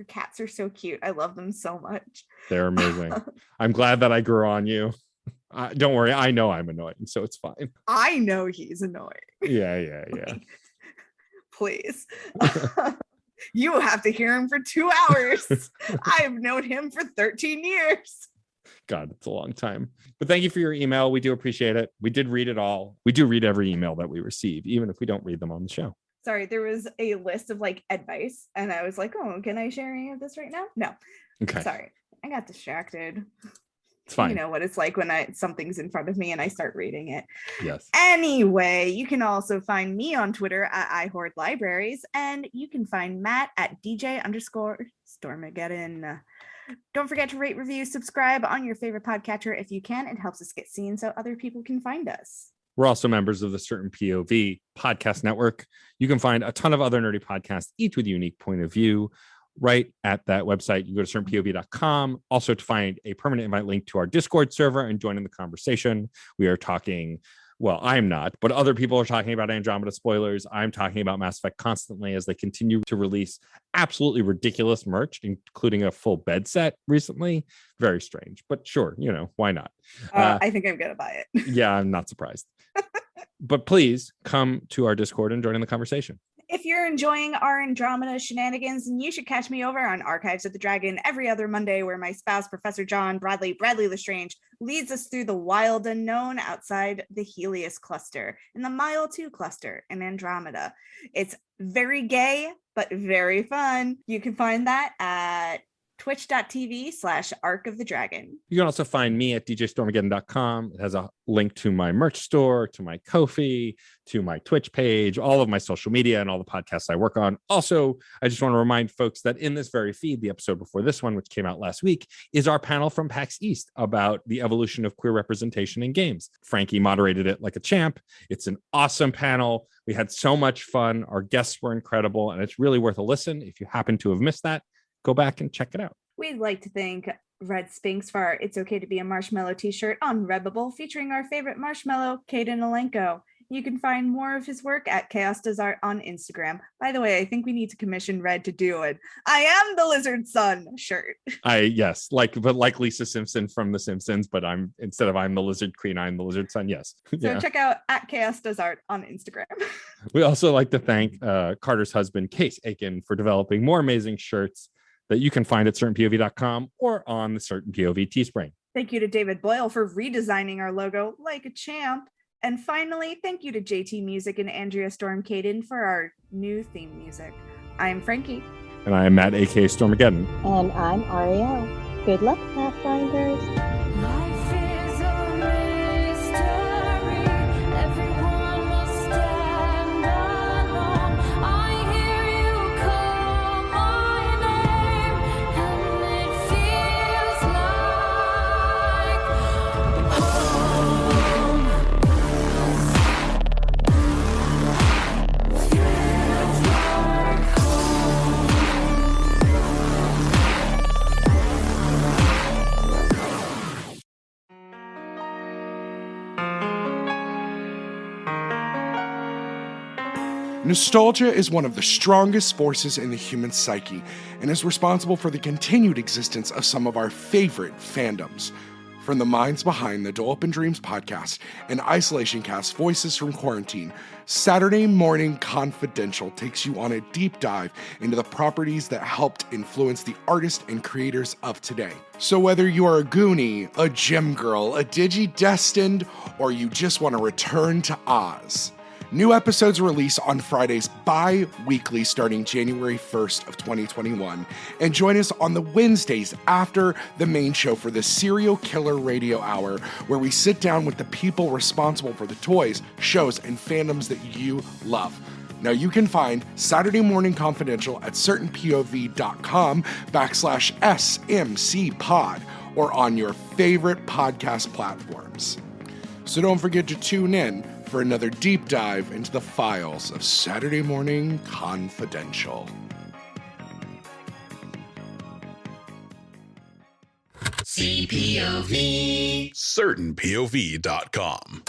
cats are so cute. I love them so much. They're amazing. I'm glad that I grew on you. Don't worry, I know I'm annoying, so it's fine. I know he's annoying. Yeah. Like, please. You have to hear him for 2 hours. I've known him for 13 years. God, it's a long time. But thank you for your email. We do appreciate it. We did read it all. We do read every email that we receive, even if we don't read them on the show. Sorry, there was a list of like advice, and I was like, oh, can I share any of this right now? No. Okay. Sorry, I got distracted. It's fine. You know what it's like when something's in front of me and I start reading it. Yes. Anyway, you can also find me on Twitter at iHoardLibraries, and you can find Matt at DJ_Stormageddon. Don't forget to rate, review, subscribe on your favorite podcatcher if you can. It helps us get seen so other people can find us. We're also members of the Certain POV podcast network. You can find a ton of other nerdy podcasts, each with a unique point of view, right at that website. You go to certainpov.com. Also, to find a permanent invite link to our Discord server and join in the conversation. We are talking, well, I'm not, but other people are talking about Andromeda spoilers. I'm talking about Mass Effect constantly as they continue to release absolutely ridiculous merch, including a full bed set recently. Very strange, but sure, why not? I think I'm gonna buy it. Yeah, I'm not surprised. But please come to our Discord and join in the conversation. If you're enjoying our Andromeda shenanigans, then you should catch me over on Archives of the Dragon every other Monday, where my spouse, Professor John Bradley Lestrange, leads us through the wild unknown outside the Helios cluster and the Mile 2 cluster in Andromeda. It's very gay, but very fun. You can find that at twitch.tv/Arc of the Dragon. You can also find me at djstormageddon.com. It has a link to my merch store, to my Ko-fi, to my Twitch page, all of my social media, and all the podcasts I work on. Also, I just want to remind folks that in this very feed, the episode before this one, which came out last week, is our panel from PAX East about the evolution of queer representation in games. Frankie moderated it like a champ. It's an awesome panel. We had so much fun. Our guests were incredible, and it's really worth a listen. If you happen to have missed that, go back and check it out. We'd like to thank Red Spinks for our It's Okay to Be a Marshmallow t-shirt on Redbubble, featuring our favorite marshmallow, Caden Alenko. You can find more of his work at Chaos Does Art on Instagram. By the way, I think we need to commission Red to do it. I am the Lizard Son shirt. Yes, like Lisa Simpson from The Simpsons, but I'm the Lizard Queen, I'm the Lizard Son. Yes. So check out at Chaos Does Art on Instagram. We also like to thank Carter's husband, Case Aiken, for developing more amazing shirts that you can find at certainpov.com or on the Certain POV Teespring. Thank you to David Boyle for redesigning our logo like a champ. And finally, thank you to JT Music and Andrea Storm Caden for our new theme music. I'm Frankie. And I am Matt, aka Stormageddon. And I'm Ariel. Good luck, Pathfinders. Life is a mystery. Everyone must stand alone. I hear you call my name, and it feels like home. Feels like home. Nostalgia is one of the strongest forces in the human psyche and is responsible for the continued existence of some of our favorite fandoms. From the minds behind the Dole Up in Dreams podcast and Isolation Cast Voices from Quarantine, Saturday Morning Confidential takes you on a deep dive into the properties that helped influence the artists and creators of today. So whether you are a Goonie, a Gem Girl, a Digi-Destined, or you just want to return to Oz, new episodes release on Fridays bi-weekly starting January 1st of 2021, and join us on the Wednesdays after the main show for the Serial Killer Radio Hour, where we sit down with the people responsible for the toys, shows, and fandoms that you love. Now you can find Saturday Morning Confidential at certainpov.com/SMCpod or on your favorite podcast platforms. So don't forget to tune in for another deep dive into the files of Saturday Morning Confidential. CPOV. CertainPOV.com.